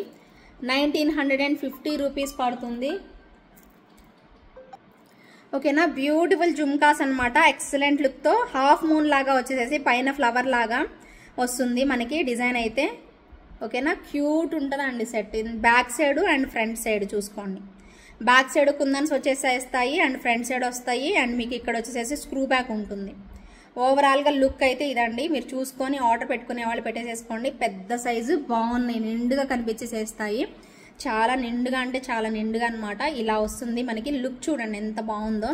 [SPEAKER 1] 1950 రూపీస్ పడుతుంది. ఓకేనా, బ్యూటిఫుల్ జుమ్కాస్ అనమాట, ఎక్సలెంట్ లుక్తో. హాఫ్ మూన్ లాగా వచ్చేసేసి పైన ఫ్లవర్ లాగా వస్తుంది మనకి డిజైన్ అయితే. ఓకేనా, క్యూట్ ఉంటుందండి set. Back side and front side చూసుకోండి. బ్యాక్ సైడ్ కుందన్స్ వచ్చేసేస్తాయి అండ్ ఫ్రంట్ సైడ్ వస్తాయి అండ్ మీకు ఇక్కడ వచ్చేసేసి స్క్రూ బ్యాక్ ఉంటుంది. ఓవరాల్గా లుక్ అయితే ఇదండి, మీరు చూసుకొని ఆర్డర్ పెట్టుకునే వాళ్ళు పెట్టేసేసుకోండి. పెద్ద సైజు బాగున్నాయి, నిండుగా కనిపించేసేస్తాయి. చాలా నిండుగా అంటే చాలా నిండుగా అనమాట. ఇలా వస్తుంది మనకి లుక్, చూడండి ఎంత బాగుందో.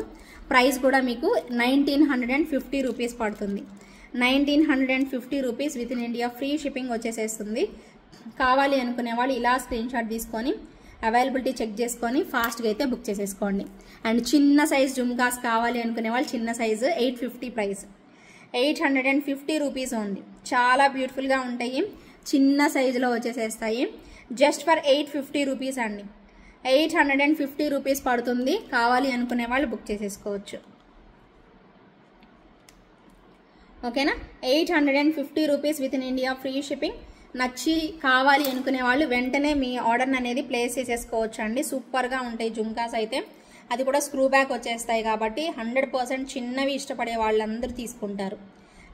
[SPEAKER 1] ప్రైస్ కూడా మీకు 1950 రూపీస్ పడుతుంది. 1950 rupees within India, free shipping వచ్చేసేస్తుంది. కావాలి అనుకునే వాళ్ళు ఇలా స్క్రీన్ షాట్ తీసుకొని అవైలబిలిటీ చెక్ చేసుకొని ఫాస్ట్గా అయితే బుక్ చేసేసుకోండి. అండ్ చిన్న సైజ్ జుమ్కాస్ కావాలి అనుకునే వాళ్ళు చిన్న సైజు 850 ప్రైస్, 850 రూపీస్ ఉంది. చాలా బ్యూటిఫుల్గా ఉంటాయి, చిన్న సైజులో వచ్చేసేస్తాయి. జస్ట్ ఫర్ 850 రూపీస్ అండి, 850 రూపీస్ పడుతుంది. కావాలి అనుకునే వాళ్ళు బుక్ చేసేసుకోవచ్చు. ఓకేనా, 850 rupees within India, free shipping. నచ్చి కావాలి అనుకునే వాళ్ళు వెంటనే మీ ఆర్డర్ అనేది ప్లేస్ చేసేసుకోవచ్చు అండి. సూపర్గా ఉంటాయి జుమ్కాస్ అయితే, అది కూడా స్క్రూ బ్యాక్ వచ్చేస్తాయి కాబట్టి 100% చిన్నవి ఇష్టపడే వాళ్ళందరూ తీసుకుంటారు.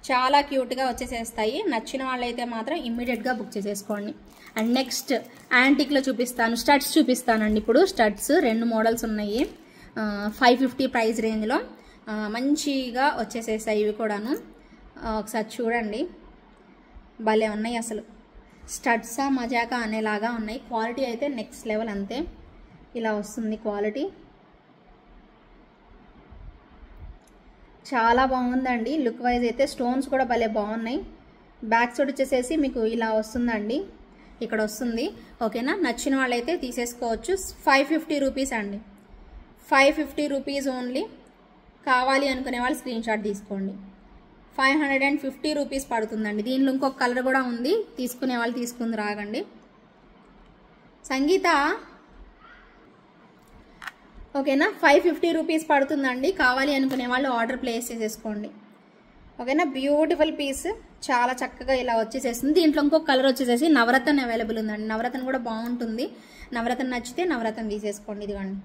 [SPEAKER 1] చాలా క్యూట్గా వచ్చేసేస్తాయి. నచ్చిన వాళ్ళైతే మాత్రం ఇమ్మీడియట్గా బుక్ చేసేసుకోండి. అండ్ నెక్స్ట్ యాంటిక్లో చూపిస్తాను, స్టడ్స్ చూపిస్తానండి. ఇప్పుడు స్టడ్స్ 2 మోడల్స్ ఉన్నాయి. 550 ప్రైస్ రేంజ్లో మంచిగా వచ్చేసేసాయి ఇవి కూడాను. ఒకసారి చూడండి, భలే ఉన్నాయి అసలు. స్టడ్సా మజాకా అనేలాగా ఉన్నాయి. క్వాలిటీ అయితే నెక్స్ట్ లెవెల్, అంతే. ఇలా వస్తుంది క్వాలిటీ, చాలా బాగుందండి. లుక్ వైజ్ అయితే స్టోన్స్ కూడా భలే బాగున్నాయి. బ్యాక్ సైడ్ వచ్చేసేసి మీకు ఇలా వస్తుందండి, ఇక్కడ వస్తుంది. ఓకేనా, నచ్చిన వాళ్ళైతే తీసేసుకోవచ్చు. 550 రూపీస్ అండి, 550 రూపీస్ ఓన్లీ. కావాలి అనుకునే వాళ్ళు స్క్రీన్ షాట్ తీసుకోండి. 550 రూపీస్ పడుతుందండి. దీనిలో ఇంకొక కలర్ కూడా ఉంది, తీసుకునే వాళ్ళు తీసుకుంది రాగండి. సంగీత, ఓకేనా, 550 రూపీస్ పడుతుందండి. కావాలి అనుకునే వాళ్ళు ఆర్డర్ ప్లేస్ చేసేసుకోండి. ఓకేనా, బ్యూటిఫుల్ పీస్, చాలా చక్కగా ఇలా వచ్చేసేస్తుంది. దీంట్లో ఇంకొక కలర్ వచ్చేసేసి నవరత్న అవైలబుల్ ఉందండి. నవరత్న కూడా బాగుంటుంది. నవరత్న నచ్చితే నవరత్న తీసేసుకోండి. ఇదిగోండి,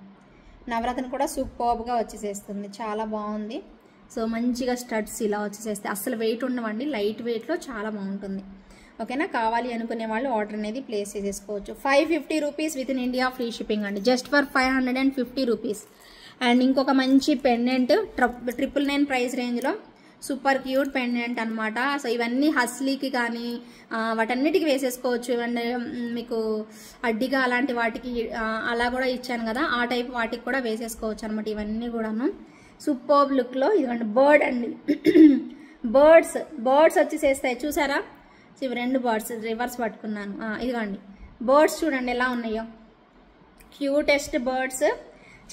[SPEAKER 1] నవరత్న కూడా సూపర్గా వచ్చేసేస్తుంది, చాలా బాగుంది. సో మంచిగా స్టడ్స్ ఇలా వచ్చేసేస్తే అస్సలు వెయిట్ ఉండవండి, లైట్ వెయిట్లో చాలా బాగుంటుంది. ఓకేనా, కావాలి అనుకునే వాళ్ళు ఆర్డర్ అనేది ప్లేస్ చేసేసుకోవచ్చు. 550 rupees within India free shipping అండి, జస్ట్ ఫర్ 550 రూపీస్. అండ్ ఇంకొక మంచి పెండెంట్ 999 ప్రైస్ రేంజ్లో సూపర్ క్యూట్ పెండెంట్ అనమాట. సో ఇవన్నీ హస్లీకి కానీ వాటన్నిటికి వేసేసుకోవచ్చు. ఇవన్నీ మీకు అడ్డిగా అలాంటి వాటికి అలా కూడా ఇచ్చాను కదా, ఆ టైప్ వాటికి కూడా వేసేసుకోవచ్చు అనమాట. ఇవన్నీ కూడాను సూపర్ లుక్లో. ఇదిగోండి బర్డ్ అండి, బర్డ్స్ వచ్చేసేస్తాయి చూసారా. సో ఇవి 2 బర్డ్స్ రివర్స్ పట్టుకున్నాను. ఇదిగోండి బర్డ్స్ చూడండి ఎలా ఉన్నాయో, క్యూటెస్ట్ బర్డ్స్,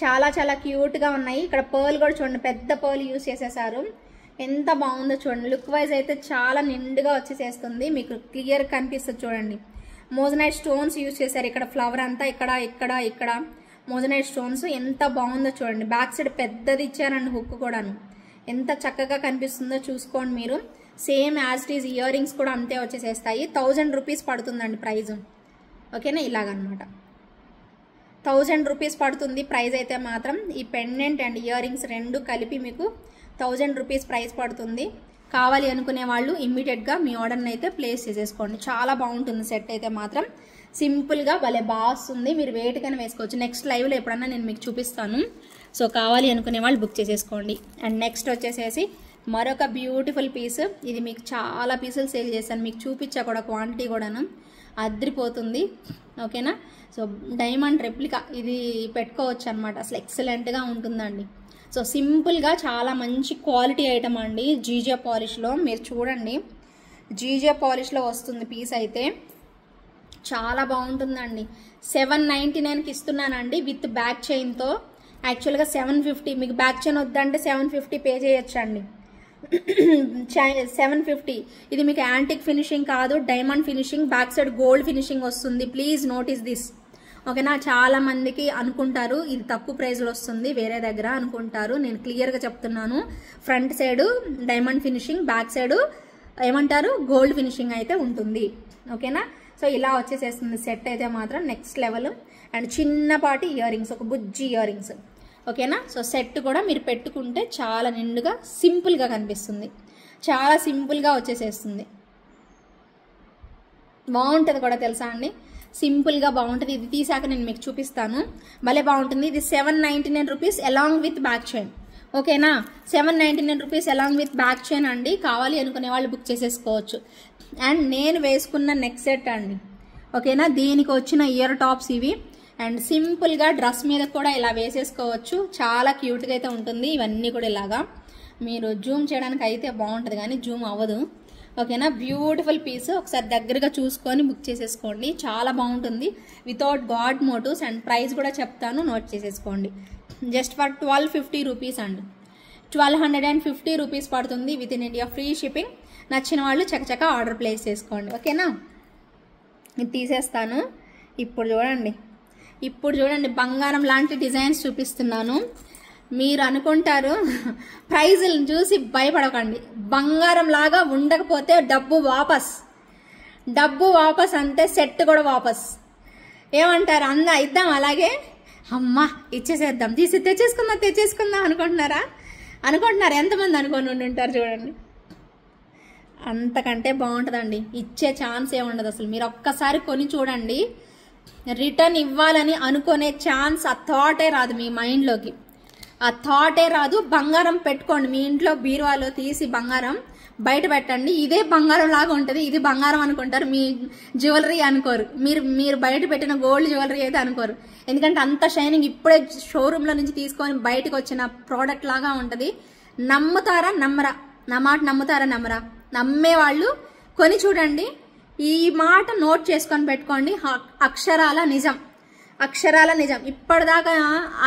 [SPEAKER 1] చాలా చాలా క్యూట్గా ఉన్నాయి. ఇక్కడ పర్ల్ కూడా చూడండి, పెద్ద పర్ల్ యూజ్ చేసేసారు, ఎంత బాగుందో చూడండి. లుక్ వైజ్ అయితే చాలా నిండుగా వచ్చేసేస్తుంది, మీకు క్లియర్ కనిపిస్తుంది చూడండి. మోజనైట్ స్టోన్స్ యూజ్ చేశారు, ఇక్కడ ఫ్లవర్ అంతా ఇక్కడ మోజనైట్ స్టోన్స్, ఎంత బాగుందో చూడండి. బ్యాక్ సైడ్ పెద్దది ఇచ్చారండి హుక్ కూడాను, ఎంత చక్కగా కనిపిస్తుందో చూసుకోండి మీరు. Same as it is ear rings కూడా అంతే వచ్చేసేస్తాయి. 1000 రూపీస్ పడుతుందండి ప్రైజ్. ఓకేనా, ఇలాగనమాట 1000 రూపీస్ పడుతుంది ప్రైస్ అయితే మాత్రం. ఈ పెండెంట్ అండ్ ఇయర్ రింగ్స్ 2 కలిపి మీకు 1000 రూపీస్ ప్రైస్ పడుతుంది. కావాలి అనుకునే వాళ్ళు ఇమ్మీడియట్గా మీ ఆర్డర్ని అయితే ప్లేస్ చేసేసుకోండి. చాలా బాగుంటుంది సెట్ అయితే మాత్రం, సింపుల్గా భలే బాగా వస్తుంది. మీరు వేటికైనా వేసుకోవచ్చు. నెక్స్ట్ లైవ్లో ఎప్పుడన్నా నేను మీకు చూపిస్తాను. సో కావాలి అనుకునే వాళ్ళు బుక్ చేసేసుకోండి. అండ్ నెక్స్ట్ వచ్చేసేసి మరొక బ్యూటిఫుల్ పీస్, ఇది మీకు చాలా పీసులు సేల్ చేశాను, మీకు చూపించా కూడా క్వాంటిటీ కూడాను అద్రిపోతుంది. ఓకేనా, సో డైమండ్ రెప్లికా ఇది పెట్టుకోవచ్చు అనమాట, అసలు ఎక్సలెంట్గా ఉంటుందండి. సో సింపుల్గా చాలా మంచి క్వాలిటీ ఐటమ్ అండి, జీజే పాలిష్లో. మీరు చూడండి, జీజే పాలిష్లో వస్తుంది పీస్ అయితే, చాలా బాగుంటుందండి. 799కి ఇస్తున్నానండి విత్ బ్యాక్ చైన్తో. యాక్చువల్గా 750, మీకు బ్యాక్ చైన్ వద్దంటే 750 పే చేయొచ్చండి. 750. ఇది మీకు యాంటిక్ ఫినిషింగ్ కాదు, diamond finishing, back side gold finishing వస్తుంది. Please notice this. ఓకేనా, చాలా మందికి అనుకుంటారు ఇది తక్కువ ప్రైస్లో వస్తుంది వేరే దగ్గర అనుకుంటారు. నేను క్లియర్గా చెప్తున్నాను, front side diamond finishing, back side ఏమంటారు గోల్డ్ ఫినిషింగ్ అయితే ఉంటుంది. ఓకేనా, సో ఇలా వచ్చేసేస్తుంది సెట్ అయితే మాత్రం నెక్స్ట్ లెవెల్. అండ్ చిన్నపాటి ఇయర్ రింగ్స్, ఒక బుజ్జి ఇయర్ రింగ్స్. ఓకేనా, సో సెట్ కూడా మీరు పెట్టుకుంటే చాలా నిండుగా సింపుల్గా కనిపిస్తుంది, చాలా సింపుల్గా వచ్చేసేస్తుంది. బాగుంటుంది కూడా తెలుసా అండి, సింపుల్గా బాగుంటుంది. ఇది తీసాక నేను మీకు చూపిస్తాను, భలే బాగుంటుంది. ఇది 799 rupees along with back chain. ఓకేనా, 799 rupees along with back chain అండి. కావాలి అనుకునే వాళ్ళు బుక్ చేసేసుకోవచ్చు. అండ్ నేను వేసుకున్న నెక్ సెట్ అండి. ఓకేనా, దీనికి వచ్చిన ఇయర్ టాప్స్ ఇవి. అండ్ సింపుల్గా డ్రెస్ మీద కూడా ఇలా వేసేసుకోవచ్చు, చాలా క్యూట్గా అయితే ఉంటుంది. ఇవన్నీ కూడా ఇలాగా మీరు జూమ్ చేయడానికి అయితే బాగుంటుంది కానీ జూమ్ అవ్వదు. ఓకేనా, బ్యూటిఫుల్ పీస్, ఒకసారి దగ్గరగా చూసుకొని బుక్ చేసేసుకోండి, చాలా బాగుంటుంది. Without god motives. And price కూడా చెప్తాను, నోట్ చేసేసుకోండి. జస్ట్ ఫర్ 1250 రూపీస్ అండి, 1250 రూపీస్ పడుతుంది within India free shipping. నచ్చిన వాళ్ళు చక్కచక్క ఆర్డర్ ప్లేస్ చేసుకోండి. ఓకేనా, ఇది తీసేస్తాను. ఇప్పుడు చూడండి బంగారం లాంటి డిజైన్స్ చూపిస్తున్నాను. మీరు అనుకుంటారు ప్రైజులను చూసి భయపడకండి, బంగారం లాగా ఉండకపోతే డబ్బు వాపస్ అంతే, సెట్ కూడా వాపస్. ఏమంటారు, ఇద్దాం అలాగే, అమ్మా ఇచ్చేసేద్దాం, తెచ్చేసుకుందాం అనుకుంటున్నారా? ఎంతమంది అనుకొని ఉంటారు చూడండి. అంతకంటే బాగుంటుందండి, ఇచ్చే ఛాన్స్ ఏముండదు అసలు. మీరు ఒక్కసారి కొని చూడండి, రిటర్న్ ఇవ్వాలని అనుకునే ఛాన్స్, ఆ థాటే రాదు మీ మైండ్లోకి. ఆ థాటే రాదు. బంగారం పెట్టుకోండి మీ ఇంట్లో బీరువాలో తీసి బంగారం బయట పెట్టండి, ఇదే బంగారం లాగా ఉంటుంది, ఇది బంగారం అనుకుంటారు, మీ జ్యువెలరీ అనుకోరు, మీరు బయట పెట్టిన గోల్డ్ జ్యువెలరీ అయితే అనుకోరు. ఎందుకంటే అంత షైనింగ్ ఇప్పుడే షోరూంలో నుంచి తీసుకొని బయటకు వచ్చిన ప్రోడక్ట్ లాగా ఉంటుంది. నమ్ముతారా నమ్మరా? నా మాట నమ్ముతారా నమ్మరా? నమ్మేవాళ్ళు కొని చూడండి. ఈ మాట నోట్ చేసుకొని పెట్టుకోండి. అక్షరాల నిజం, అక్షరాల నిజం. ఇప్పటిదాకా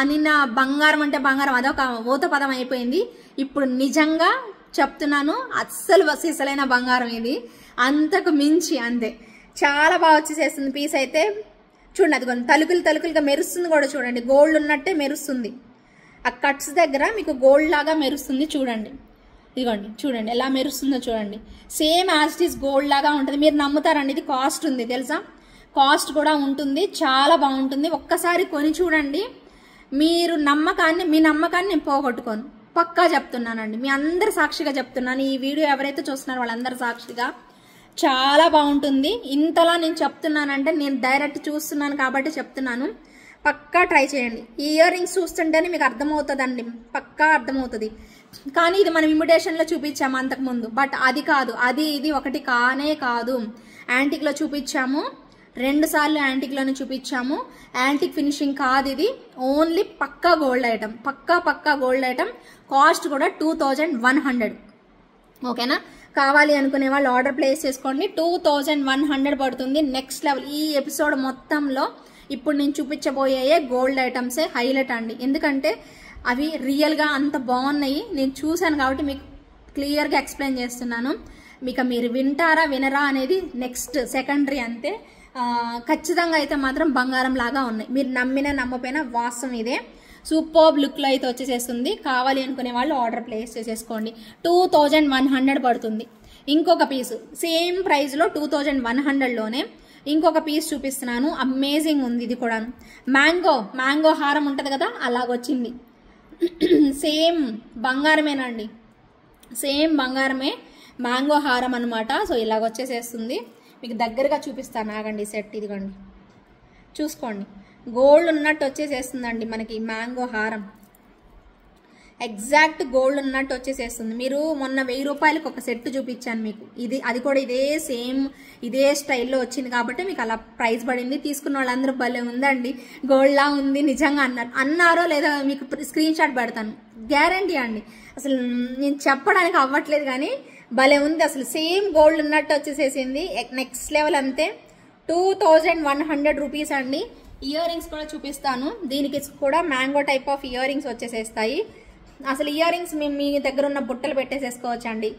[SPEAKER 1] అనిన బంగారం అంటే బంగారం అదొక ఊత పదం అయిపోయింది. ఇప్పుడు నిజంగా చెప్తున్నాను, అస్సలు వసీసలైన బంగారం ఇది, అంతకు మించి అంతే. చాలా బాగా వచ్చేసేస్తుంది పీస్ అయితే. చూడండి అది కొంచెం తలుకులుగా మెరుస్తుంది కూడా, చూడండి గోల్డ్ ఉన్నట్టే మెరుస్తుంది. ఆ కట్స్ దగ్గర మీకు గోల్డ్ లాగా మెరుస్తుంది చూడండి. ఇదిగోండి చూడండి ఎలా మెరుస్తుందో చూడండి. Same as it is gold లాగా ఉంటుంది. మీరు నమ్ముతారండి, ఇది కాస్ట్ ఉంది తెలుసా, కాస్ట్ కూడా ఉంటుంది. చాలా బాగుంటుంది. ఒక్కసారి కొని చూడండి. మీరు మీ నమ్మకాన్ని నేను పోగొట్టుకోను, పక్కా చెప్తున్నానండి. మీ అందరి సాక్షిగా చెప్తున్నాను. ఈ వీడియో ఎవరైతే చూస్తున్నారో వాళ్ళందరి సాక్షిగా చాలా బాగుంటుంది. ఇంతలా నేను చెప్తున్నానంటే నేను డైరెక్ట్ చూస్తున్నాను కాబట్టి చెప్తున్నాను. పక్కా ట్రై చేయండి. ఈ ఇయర్ రింగ్స్ చూస్తుంటేనే మీకు అర్థమవుతుందండి, పక్కా అర్థమవుతుంది. కానీ ఇది మనం ఇమిటేషన్లో చూపించాము అంతకుముందు, బట్ అది కాదు, అది ఇది ఒకటి కానే కాదు. యాంటిక్లో చూపించాము, 2 సార్లు యాంటిక్లోనే చూపించాము. యాంటిక్ ఫినిషింగ్ కాదు ఇది, ఓన్లీ పక్కా గోల్డ్ ఐటమ్, పక్కా గోల్డ్ ఐటమ్. కాస్ట్ కూడా 2100. ఓకేనా? కావాలి అనుకునే వాళ్ళు ఆర్డర్ ప్లేస్ చేసుకోండి. 2100 పడుతుంది. Next level. ఈ ఎపిసోడ్ మొత్తంలో ఇప్పుడు నేను చూపించబోయే గోల్డ్ ఐటమ్సే హైలైట్ అండి. ఎందుకంటే అవి రియల్గా అంత బాగున్నాయి, నేను చూశాను కాబట్టి మీకు క్లియర్గా ఎక్స్ప్లెయిన్ చేస్తున్నాను. మీరు వింటారా వినరా అనేది నెక్స్ట్ సెకండరీ అంతే. ఖచ్చితంగా అయితే మాత్రం బంగారం లాగా ఉన్నాయి. మీరు నమ్మినా నమ్మపోయినా వాస్తవం ఇదే. సూపర్ లుక్లో అయితే వచ్చేసేస్తుంది. కావాలి అనుకునే వాళ్ళు ఆర్డర్ ప్లేస్ చేసేసుకోండి. 2100 పడుతుంది. ఇంకొక పీసు సేమ్ ప్రైస్లో 2100లోనే ఇంకొక పీస్ చూపిస్తున్నాను. అమేజింగ్ ఉంది ఇది కూడా. మ్యాంగో హారం ఉంటుంది కదా, అలాగొచ్చింది. సేమ్ బంగారమేనండి, సేమ్ బంగారమే, మ్యాంగో హారం అనమాట. సో ఇలాగొచ్చేసేస్తుంది. మీకు దగ్గరగా చూపిస్తాను ఆగండి. సెట్ ఇదిగోండి చూసుకోండి, గోల్డ్ ఉన్నట్టు వచ్చేసేస్తుందండి మనకి మ్యాంగో హారం. ఎగ్జాక్ట్ గోల్డ్ ఉన్నట్టు వచ్చేసేస్తుంది. మీరు మొన్న 1000 రూపాయలకి ఒక సెట్ చూపించాను మీకు, అది కూడా ఇదే సేమ్ ఇదే స్టైల్లో వచ్చింది కాబట్టి మీకు అలా ప్రైస్ పడింది. తీసుకున్న వాళ్ళందరూ భలే ఉందండి, గోల్డ్లా ఉంది నిజంగా అన్నారో లేదా మీకు స్క్రీన్ షాట్ పెడతాను, గ్యారంటీ అండి. అసలు నేను చెప్పడానికి అవ్వట్లేదు కానీ భలే ఉంది. అసలు సేమ్ గోల్డ్ ఉన్నట్టు వచ్చేసేసింది. నెక్స్ట్ లెవెల్ అంతే. 2100 రూపీస్ అండి. ఇయర్ రింగ్స్ కూడా చూపిస్తాను. దీనికి కూడా mango type of earrings వచ్చేసేస్తాయి. అసలు ఇయర్ రింగ్స్ మీ దగ్గర ఉన్న బుట్టలు పెట్టేసేసుకోవచ్చు అండి.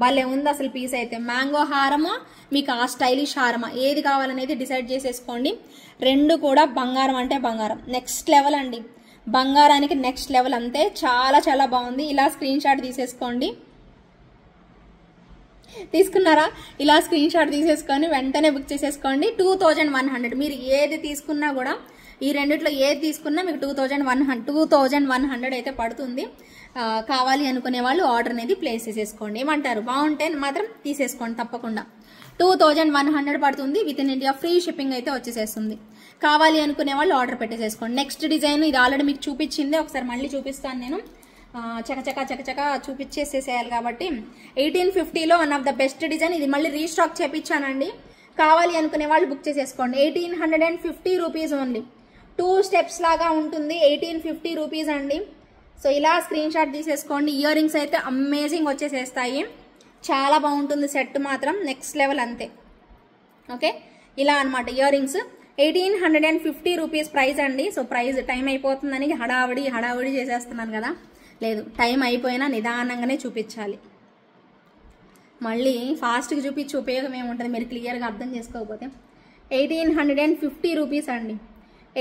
[SPEAKER 1] భలే ఉంది అసలు పీస్ అయితే. మ్యాంగో హారమా మీకు ఆ స్టైలిష్ హారమా ఏది కావాలనేది డిసైడ్ చేసేసుకోండి. 2 కూడా బంగారం అంటే బంగారం, నెక్స్ట్ లెవెల్ అండి. బంగారానికి నెక్స్ట్ లెవెల్ అంతే. చాలా బాగుంది. ఇలా స్క్రీన్ షాట్ తీసేసుకోండి. తీసుకున్నారా? ఇలా స్క్రీన్ షాట్ తీసేసుకొని వెంటనే బుక్ చేసేసుకోండి. 2100. మీరు ఏది తీసుకున్నా కూడా, ఈ రెండిట్లో ఏది తీసుకున్నా మీకు 2100 అయితే పడుతుంది. కావాలి అనుకునే వాళ్ళు ఆర్డర్ అనేది ప్లేస్ చేసేసుకోండి. ఏమంటారు? బాగుంటే మాత్రం తీసేసుకోండి తప్పకుండా. 2100 పడుతుంది. Within India free shipping అయితే వచ్చేసేస్తుంది. కావాలి అనుకునే వాళ్ళు ఆర్డర్ పెట్టేసేసుకోండి. నెక్స్ట్ డిజైన్ ఇది ఆల్రెడీ మీకు చూపించింది, ఒకసారి మళ్ళీ చూపిస్తాను నేను. చకచక చూపించేసేసేయాలి కాబట్టి 1850లో one of the best design. ఇది మళ్ళీ రీస్టాక్ చేపించానండి. కావాలి అనుకునే వాళ్ళు బుక్ చేసేసుకోండి. 1850 రూపీస్ ఓన్లీ. 2 స్టెప్స్ లాగా ఉంటుంది. 1850 రూపీస్ అండి. సో ఇలా స్క్రీన్ షాట్ తీసేసుకోండి. ఇయర్ రింగ్స్ అయితే అమేజింగ్ వచ్చేసేస్తాయి. చాలా బాగుంటుంది సెట్ మాత్రం, నెక్స్ట్ లెవెల్ అంతే. ఓకే, ఇలా అనమాట ఇయర్ రింగ్స్. 1850 రూపీస్ ప్రైస్ అండి. సో ప్రైస్ టైం అయిపోతుందని హడావిడి చేసేస్తున్నాను కదా, లేదు టైం అయిపోయినా నిదానంగానే చూపించాలి. మళ్ళీ ఫాస్ట్గా చూపించి ఉపయోగం ఏముంటుంది మీరు క్లియర్గా అర్థం చేసుకోకపోతే. 1850 రూపీస్ అండి.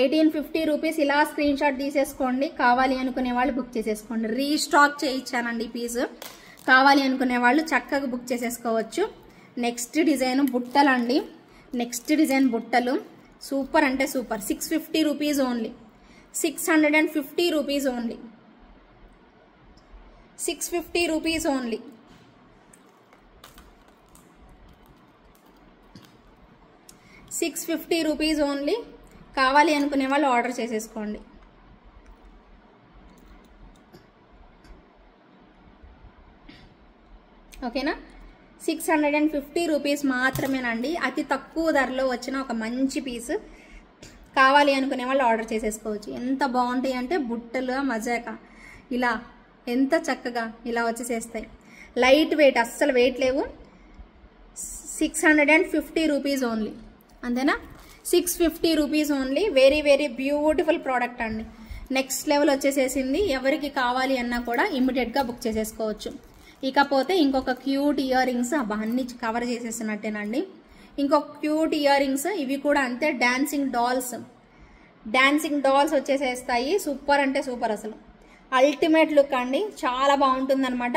[SPEAKER 1] 1850 రూపీస్. ఇలా స్క్రీన్ షాట్ తీసేసుకోండి. కావాలి అనుకునే వాళ్ళు బుక్ చేసేసుకోండి. రీస్టాక్ చేయించానండి ఈ పీస్. కావాలి అనుకునే వాళ్ళు చక్కగా బుక్ చేసేసుకోవచ్చు. నెక్స్ట్ డిజైన్ బుట్టలు అండి. నెక్స్ట్ డిజైన్ బుట్టలు సూపర్ అంటే super. 650 rupees only. 650 rupees only. 650 rupees only. 650 rupees only. కావాలి అనుకునే వాళ్ళు ఆర్డర్ చేసేసుకోండి. ఓకేనా 650 రూపీస్ మాత్రమేనండి. అతి తక్కువ ధరలో వచ్చిన ఒక మంచి పీస్. కావాలి అనుకునే వాళ్ళు ఆర్డర్ చేసేసుకోవచ్చు. ఎంత బాగుంటాయి అంటే బుట్టలు మజాక ఇలా ఎంత చక్కగా ఇలా వచ్చేసేస్తాయి. లైట్ వెయిట్, అస్సలు వెయిట్ లేవు. 650 రూపీస్ ఓన్లీ, అంతేనా? 650 rupees only. Very very beautiful product అండి. నెక్స్ట్ లెవెల్ వచ్చేసేసింది. ఎవరికి కావాలి అన్నా కూడా ఇమ్మీడియట్గా బుక్ చేసేసుకోవచ్చు. ఇకపోతే ఇంకొక క్యూట్ ఇయర్ రింగ్స్, అన్ని కవర్ చేసేసినట్టేనండి. ఇంకొక క్యూట్ ఇయర్ రింగ్స్, ఇవి కూడా అంతే. డాన్సింగ్ డాల్స్ వచ్చేసేస్తాయి. సూపర్ అంటే సూపర్, అసలు అల్టిమేట్ లుక్ అండి. చాలా బాగుంటుంది అనమాట.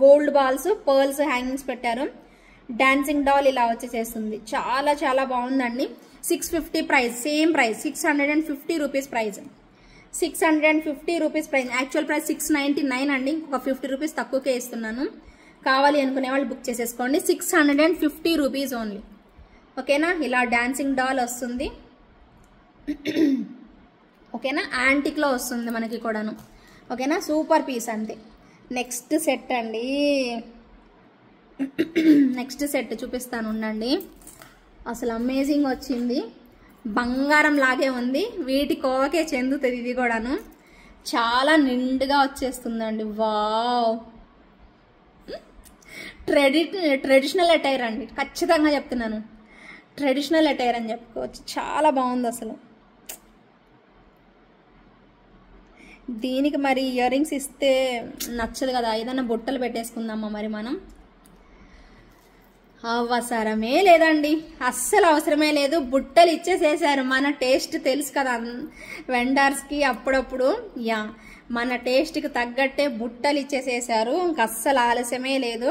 [SPEAKER 1] గోల్డ్ బాల్స్, పర్ల్స్ హ్యాంగింగ్స్ పెట్టారు. డాన్సింగ్ డాల్ ఇలా వచ్చేసేస్తుంది. చాలా చాలా బాగుందండి. 650 price, same price 650 rupees price. 650 rupees price. Actual price 699 అండి. ఇంకొక 50 రూపీస్ తక్కువకే ఇస్తున్నాను. కావాలి అనుకునే వాళ్ళు బుక్ చేసేసుకోండి. 650 రూపీస్ ఓన్లీ. ఓకేనా? ఇలా డాన్సింగ్ డాల్ వస్తుంది. ఓకేనా? యాంటిక్లో వస్తుంది మనకి కూడాను. ఓకేనా? సూపర్ పీస్ అంతే. నెక్స్ట్ సెట్ అండి. నెక్స్ట్ సెట్ చూపిస్తాను ఉండండి. అసలు అమేజింగ్ వచ్చింది. బంగారం లాగే ఉంది. వీటి కోవకే చెందుతుంది ఇది కూడాను. చాలా నిండుగా వచ్చేస్తుందండి. వావ్, ట్రెడిషనల్ అటైర్ అండి. ఖచ్చితంగా చెప్తున్నాను, ట్రెడిషనల్ అటైర్ అని చెప్పుకోవచ్చు. చాలా బాగుంది అసలు. దీనికి మరి ఇయర్ రింగ్స్ ఇస్తే నచ్చదు కదా, ఏదైనా బుట్టలు పెట్టేసుకుందామా మరి మనం? అవసరమే లేదండి, అస్సలు అవసరమే లేదు. బుట్టలు ఇచ్చేసేసారు. మన టేస్ట్ తెలుసు కదా వెండర్స్కి అప్పుడప్పుడు. యా, మన టేస్ట్కి తగ్గట్టే బుట్టలు ఇచ్చేసేసారు. ఇంక అస్సలు ఆలస్యమే లేదు.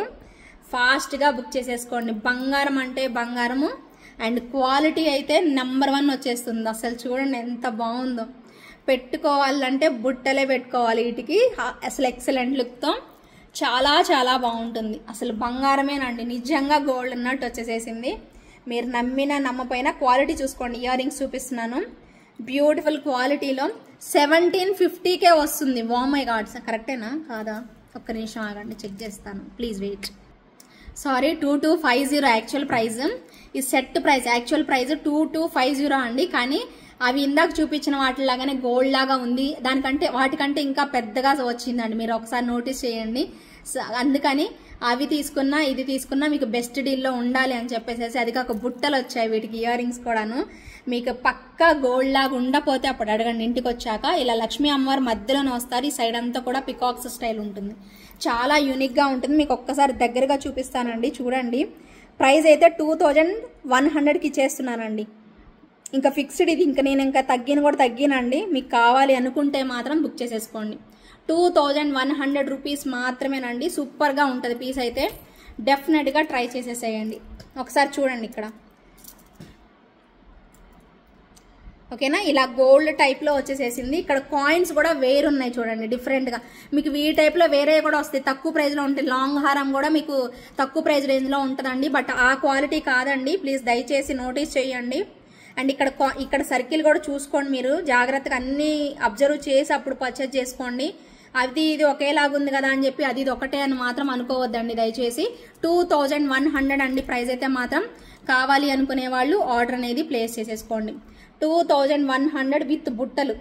[SPEAKER 1] ఫాస్ట్గా బుక్ చేసేసుకోండి. బంగారం అంటే బంగారము, అండ్ క్వాలిటీ అయితే నెంబర్ 1 వచ్చేస్తుంది. అసలు చూడండి ఎంత బాగుందో. పెట్టుకోవాలంటే బుట్టలే పెట్టుకోవాలి వీటికి. అసలు ఎక్సలెంట్ లుక్తో చాలా చాలా బాగుంటుంది. అసలు బంగారమేనండి, నిజంగా గోల్డ్ అన్నట్టు వచ్చేసేసింది. మీరు నమ్మినా నమ్మపోయినా క్వాలిటీ చూసుకోండి. ఇయర్ రింగ్స్ చూపిస్తున్నాను బ్యూటిఫుల్ క్వాలిటీలో. 1750కే వస్తుంది. ఓ మై గాడ్, కరెక్టేనా కాదా? ఒక్క నిమిషం ఆగండి, చెక్ చేస్తాను. Please wait. Sorry, 2250 actual price. ఈ సెట్ ప్రైస్ యాక్చువల్ ప్రైస్ 2250 అండి. కానీ అవి ఇందాక చూపించిన వాటిలాగానే గోల్డ్ లాగా ఉంది. దానికంటే వాటికంటే ఇంకా పెద్దగా వచ్చిందండి. మీరు ఒకసారి నోటీస్ చేయండి. అందుకని అవి తీసుకున్నా ఇది తీసుకున్నా మీకు బెస్ట్ డీల్లో ఉండాలి అని చెప్పేసి, అది కాక బుట్టలు వచ్చాయి వీటికి, ఇయర్ రింగ్స్ కూడాను. మీకు పక్కా గోల్డ్ లాగా ఉండపోతే అప్పుడు అడగండి ఇంటికి వచ్చాక. ఇలా లక్ష్మీ అమ్మవారు మధ్యలోనే వస్తారు. ఈ సైడ్ అంతా కూడా పికాక్స్ స్టైల్ ఉంటుంది. చాలా యూనిక్గా ఉంటుంది. మీకు ఒక్కసారి దగ్గరగా చూపిస్తానండి, చూడండి. ప్రైస్ అయితే 2100కి ఇచ్చేస్తున్నానండి. ఇంకా ఫిక్స్డ్ ఇది. ఇంకా నేను ఇంకా తగ్గినండి. మీకు కావాలి అనుకుంటే మాత్రం బుక్ చేసేసుకోండి. 2100 రూపీస్ మాత్రమేనండి. సూపర్గా ఉంటుంది పీస్ అయితే. డెఫినెట్గా ట్రై చేసేసేయండి. ఒకసారి చూడండి ఇక్కడ. ఓకేనా? ఇలా గోల్డ్ టైప్లో వచ్చేసేసింది. ఇక్కడ కాయిన్స్ కూడా వేరున్నాయి చూడండి, డిఫరెంట్గా. మీకు ఈ టైప్లో వేరే కూడా వస్తాయి, తక్కువ ప్రైస్లో ఉంటాయి. లాంగ్ హారం కూడా మీకు తక్కువ ప్రైస్ రేంజ్లో ఉంటుందండి. బట్ ఆ క్వాలిటీ కాదండి, ప్లీజ్ దయచేసి నోటీస్ చేయండి. అండ్ ఇక్కడ సర్కిల్ కూడా చూసుకోండి. మీరు జాగ్రత్తగా అన్ని అబ్జర్వ్ చేసి అప్పుడు పర్చేజ్ చేసుకోండి. అది ఇది ఒకేలాగుంది కదా అని చెప్పి అది ఇది ఒకటే అని మాత్రం అనుకోవద్దండి దయచేసి. 2100 అండి ప్రైస్ అయితే మాత్రం. కావాలి అనుకునే వాళ్ళు ఆర్డర్ అనేది ప్లేస్ చేసేసుకోండి. 2100 విత్ బుట్టలు,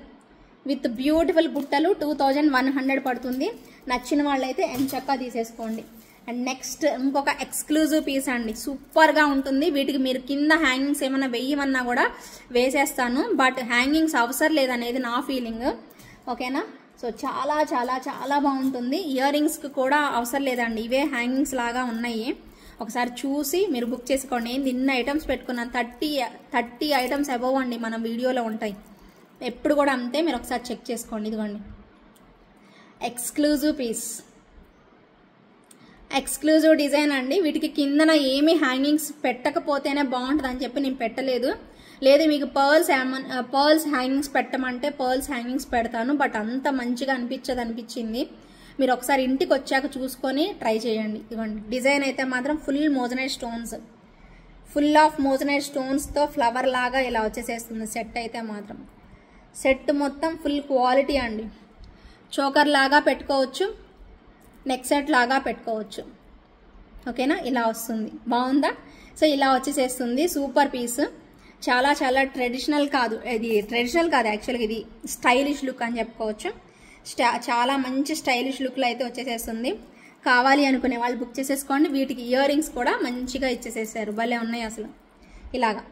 [SPEAKER 1] విత్ బ్యూటిఫుల్ బుట్టలు 2100 పడుతుంది. నచ్చిన వాళ్ళైతే ఎంచక్కా తీసేసుకోండి. అండ్ నెక్స్ట్ ఇంకొక ఎక్స్క్లూజివ్ పీస్ అండి. సూపర్గా ఉంటుంది. వీటికి మీరు కింద హ్యాంగింగ్స్ ఏమైనా వెయ్యమన్నా కూడా వేసేస్తాను. బట్ హ్యాంగింగ్స్ అవసరం లేదనేది నా ఫీలింగ్. ఓకేనా? సో చాలా చాలా చాలా బాగుంటుంది. ఇయర్ రింగ్స్కి కూడా అవసరం లేదండి, ఇవే హ్యాంగింగ్స్ లాగా ఉన్నాయి. ఒకసారి చూసి మీరు బుక్ చేసుకోండి. ఇన్ని ఐటమ్స్ పెట్టుకున్నాను, 30 ఐటమ్స్ అబవ్ అండి మన వీడియోలో ఉంటాయి ఎప్పుడు కూడా అంతే. మీరు ఒకసారి చెక్ చేసుకోండి. ఇదిగోండి ఎక్స్క్లూజివ్ పీస్, ఎక్స్క్లూజివ్ డిజైన్ అండి. వీటికి కిందన ఏమి హ్యాంగింగ్స్ పెట్టకపోతేనే బాగుంటుంది అని చెప్పి నేను పెట్టలేదు. లేదు మీకు పర్ల్స్ హ్యాంగింగ్స్ పెట్టమంటే పర్ల్స్ హ్యాంగింగ్స్ పెడతాను. బట్ అంత మంచిగా అనిపించింది. మీరు ఒకసారి ఇంటికి వచ్చాక చూసుకొని ట్రై చేయండి. ఇవ్వండి డిజైన్ అయితే మాత్రం full moissanite stones, full of moissanite స్టోన్స్తో ఫ్లవర్ లాగా ఇలా వచ్చేసేస్తుంది సెట్ అయితే మాత్రం. సెట్ మొత్తం ఫుల్ క్వాలిటీ అండి. చోకర్ లాగా పెట్టుకోవచ్చు, నెక్ సెట్ లాగా పెట్టుకోవచ్చు. ఓకేనా, ఇలా వస్తుంది. బాగుందా? సో ఇలా వచ్చేసేస్తుంది. Super piece. చాలా చాలా ట్రెడిషనల్ కాదు, ఇది ట్రెడిషనల్ కాదు యాక్చువల్గా, ఇది స్టైలిష్ లుక్ అని చెప్పుకోవచ్చు. చాలా మంచి స్టైలిష్ లుక్లో అయితే వచ్చేసేస్తుంది. కావాలి అనుకునే వాళ్ళు బుక్ చేసేసుకోండి. వీటికి ఇయర్ రింగ్స్ కూడా మంచిగా ఇచ్చేసేసారు, భలే ఉన్నాయి అసలు ఇలాగా.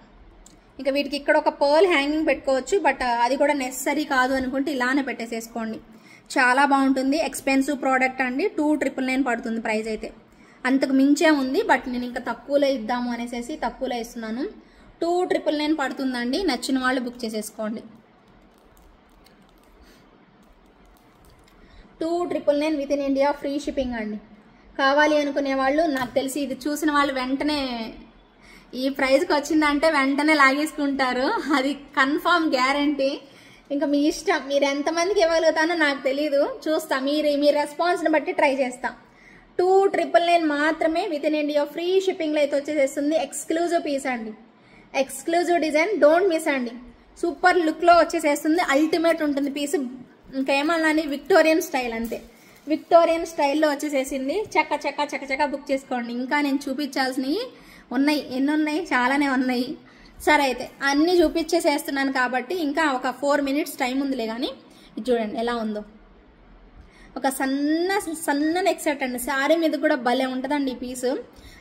[SPEAKER 1] ఇంకా వీటికి ఇక్కడ ఒక పర్ల్ హ్యాంగింగ్ పెట్టుకోవచ్చు, బట్ అది కూడా నెసరీ కాదు అనుకుంటే ఇలానే పెట్టేసేసుకోండి. చాలా బాగుంటుంది. ఎక్స్పెన్సివ్ ప్రోడక్ట్ అండి. 2,999 పడుతుంది ప్రైస్ అయితే. అంతకు మించే ఉంది, బట్ నేను ఇంకా తక్కువలో ఇద్దాము అనేసి తక్కువలో ఇస్తున్నాను. 2,999 పడుతుందండి. నచ్చిన వాళ్ళు బుక్ చేసేసుకోండి. 2,999 within India, free shipping అండి. కావాలి అనుకునే వాళ్ళు, నాకు తెలిసి ఇది చూసిన వాళ్ళు వెంటనే ఈ ప్రైస్కి వచ్చిందంటే వెంటనే లాగేసుకుంటారు, అది కన్ఫామ్ గ్యారంటీ. ఇంకా మీ ఇష్టం, మీరు ఎంతమందికి ఇవ్వగలుగుతానో నాకు తెలీదు, చూస్తా. మీ రెస్పాన్స్ని బట్టి ట్రై చేస్తా. 2,999 మాత్రమే విత్ ఇన్ ఇండియా, ఫ్రీ షిప్పింగ్లో అయితే వచ్చేసేస్తుంది. ఎక్స్క్లూజివ్ పీస్ అండి, ఎక్స్క్లూజివ్ డిజైన్, డోంట్ మిస్ అండి. సూపర్ లుక్లో వచ్చేసేస్తుంది. అల్టిమేట్ ఉంటుంది పీస్. ఇంకేమన్నా విక్టోరియన్ స్టైల్, అంతే విక్టోరియన్ స్టైల్లో వచ్చేసేసింది. చక్క బుక్ చేసుకోండి. ఇంకా నేను చూపించాల్సినవి ఉన్నాయి. ఎన్ని ఉన్నాయి? చాలానే ఉన్నాయి. సరే అయితే అన్నీ చూపించేసేస్తున్నాను కాబట్టి ఇంకా ఒక 4 minutes టైం ఉందిలే. కానీ ఇది చూడండి ఎలా ఉందో. ఒక సన్న నెక్ సెట్ అండి. శారీ మీద కూడా భలే ఉంటుందండి ఈ పీస్.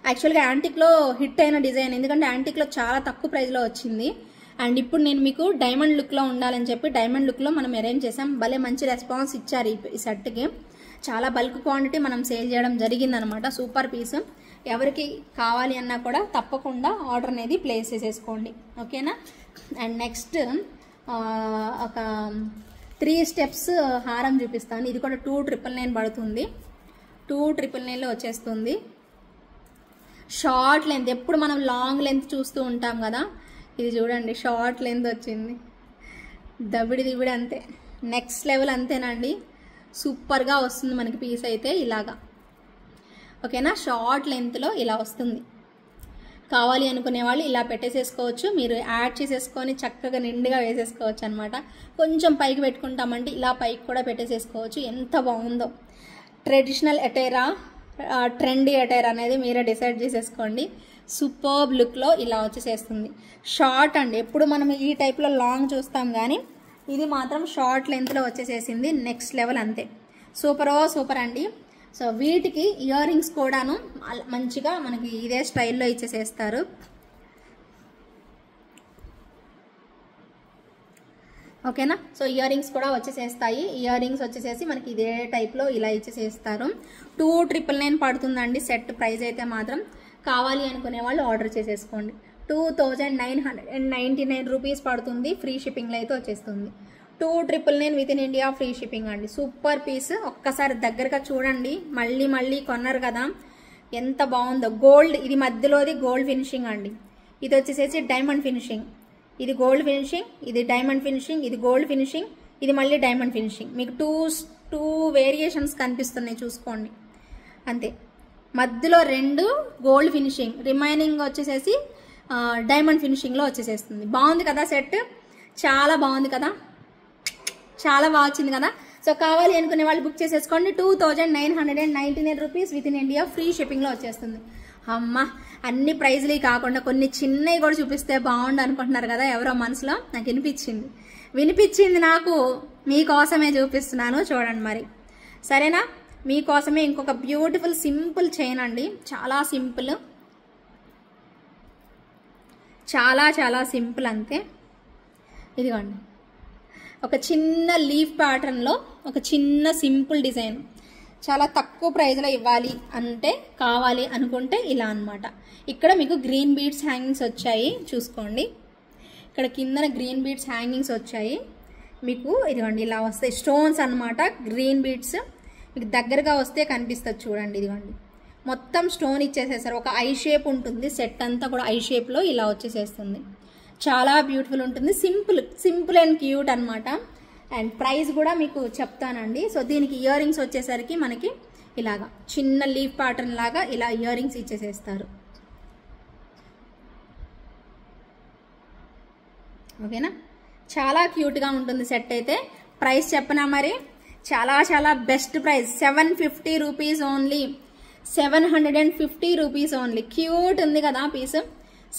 [SPEAKER 1] యాక్చువల్గా యాంటిక్లో హిట్ అయిన డిజైన్, ఎందుకంటే యాంటిక్లో చాలా తక్కువ ప్రైస్లో వచ్చింది. అండ్ ఇప్పుడు నేను మీకు డైమండ్ లుక్లో ఉండాలని చెప్పి డైమండ్ లుక్లో మనం అరేంజ్ చేసాం. భలే మంచి రెస్పాన్స్ ఇచ్చారు ఈ సెట్కి. చాలా బల్క్ క్వాంటిటీ మనం సేల్ చేయడం జరిగిందనమాట. Super piece. ఎవరికి కావాలి అన్నా కూడా తప్పకుండా ఆర్డర్ అనేది ప్లేస్ చేసేసుకోండి, ఓకేనా. అండ్ నెక్స్ట్ ఒక 3 steps హారం చూపిస్తాను. ఇది కూడా 2,999 పడుతుంది. 2,999లో వచ్చేస్తుంది. షార్ట్ లెంత్, ఎప్పుడు మనం లాంగ్ లెంత్ చూస్తూ ఉంటాం కదా, ఇది చూడండి షార్ట్ లెంత్ వచ్చింది. దబిడి అంతే, నెక్స్ట్ లెవెల్ అంతేనండి. సూపర్గా వస్తుంది మనకి పీస్ అయితే ఇలాగా, ఓకేనా. షార్ట్ లెంత్లో ఇలా వస్తుంది. కావాలి అనుకునే వాళ్ళు ఇలా పెట్టేసేసుకోవచ్చు. మీరు యాడ్ చేసేసుకొని చక్కగా నిండుగా వేసేసుకోవచ్చు అనమాట. కొంచెం పైకి పెట్టుకుంటామంటే ఇలా పైకి కూడా పెట్టేసేసుకోవచ్చు. ఎంత బాగుందో. ట్రెడిషనల్ అటైరా, ట్రెండీ అటైర్ అనేది మీరే డిసైడ్ చేసేసుకోండి. సూపర్బ్ లుక్లో ఇలా వచ్చేసేస్తుంది. షార్ట్ అండి, ఎప్పుడు మనం ఈ టైప్లో లాంగ్ చూస్తాం కానీ ఇది మాత్రం షార్ట్ లెంత్లో వచ్చేసేసింది. నెక్స్ట్ లెవెల్ అంతే. సూపర్ అండి. సో వీటికి ఇయర్ రింగ్స్ కూడాను మంచిగా మనకి ఇదే స్టైల్లో ఇచ్చేసేస్తారు. ఓకేనా. సో ఇయర్ రింగ్స్ కూడా వచ్చేసేస్తాయి. ఇయర్ రింగ్స్ వచ్చేసేసి మనకి ఇదే టైప్లో ఇలా ఇచ్చేసేస్తారు. 2,999 పడుతుందండి సెట్ ప్రైస్ అయితే మాత్రం. కావాలి అనుకునే వాళ్ళు ఆర్డర్ చేసేసుకోండి. 2,999 రూపీస్ పడుతుంది. ఫ్రీ షిప్పింగ్లో అయితే వచ్చేస్తుంది. 2,999 within India, free shipping అండి. Super piece. ఒక్కసారి దగ్గరగా చూడండి. మళ్ళీ కొన్నారు కదా, ఎంత బాగుందో. గోల్డ్, ఇది మధ్యలోది గోల్డ్ ఫినిషింగ్ అండి. ఇది వచ్చేసేసి డైమండ్ ఫినిషింగ్. ఇది గోల్డ్ ఫినిషింగ్, ఇది డైమండ్ ఫినిషింగ్, ఇది గోల్డ్ ఫినిషింగ్, ఇది మళ్ళీ డైమండ్ ఫినిషింగ్. మీకు టూ వేరియేషన్స్ కనిపిస్తున్నాయి, చూసుకోండి అంతే. మధ్యలో 2 గోల్డ్ ఫినిషింగ్, రిమైనింగ్ వచ్చేసేసి డైమండ్ ఫినిషింగ్లో వచ్చేసేస్తుంది. బాగుంది కదా సెట్, చాలా బాగుంది కదా, చాలా బాగా వచ్చింది కదా. సో కావాలి అనుకునే వాళ్ళు బుక్ చేసేసుకోండి. 2,999 rupees within India, free షిప్పింగ్లో వచ్చేస్తుంది. అమ్మ, అన్ని ప్రైజ్లు కాకుండా కొన్ని చిన్నవి కూడా చూపిస్తే బాగుండు అనుకుంటున్నారు కదా ఎవరో మనసులో. నాకు వినిపించింది నాకు. మీకోసమే చూపిస్తున్నాను, చూడండి మరి, సరేనా. మీకోసమే ఇంకొక బ్యూటిఫుల్ సింపుల్ చైన్ అండి. చాలా సింపుల్, చాలా సింపుల్ అంతే. ఇదిగోండి, ఒక చిన్న లీఫ్ ప్యాటర్న్లో ఒక చిన్న సింపుల్ డిజైన్. చాలా తక్కువ ప్రైజ్లో ఇవ్వాలి అంటే, కావాలి అనుకుంటే ఇలా అనమాట. ఇక్కడ మీకు గ్రీన్ బీడ్స్ హ్యాంగింగ్స్ వచ్చాయి, చూసుకోండి. ఇక్కడ కిందన గ్రీన్ బీడ్స్ హ్యాంగింగ్స్ వచ్చాయి మీకు. ఇదిగోండి ఇలా వస్తాయి స్టోన్స్ అనమాట, గ్రీన్ బీడ్స్. మీకు దగ్గరగా వస్తే కనిపిస్తుంది చూడండి. ఇదిగోండి మొత్తం స్టోన్ ఇచ్చేసేసారు. ఒక ఐ షేప్ ఉంటుంది, సెట్ అంతా కూడా ఐ షేప్లో ఇలా వచ్చేసేస్తుంది. చాలా బ్యూటిఫుల్ ఉంటుంది. సింపుల్ అండ్ క్యూట్ అనమాట. అండ్ ప్రైస్ కూడా మీకు చెప్తానండి. సో దీనికి ఇయర్ రింగ్స్ వచ్చేసరికి మనకి ఇలాగా చిన్న లీఫ్ ప్యాటర్న్ లాగా ఇలా ఇయర్ రింగ్స్ ఇచ్చేసేస్తారు, ఓకేనా. చాలా క్యూట్గా ఉంటుంది సెట్ అయితే. ప్రైస్ చెప్పనా మరి, చాలా best price, 750 rupees only. 750 rupees only. Cute ఉంది కదా పీస్.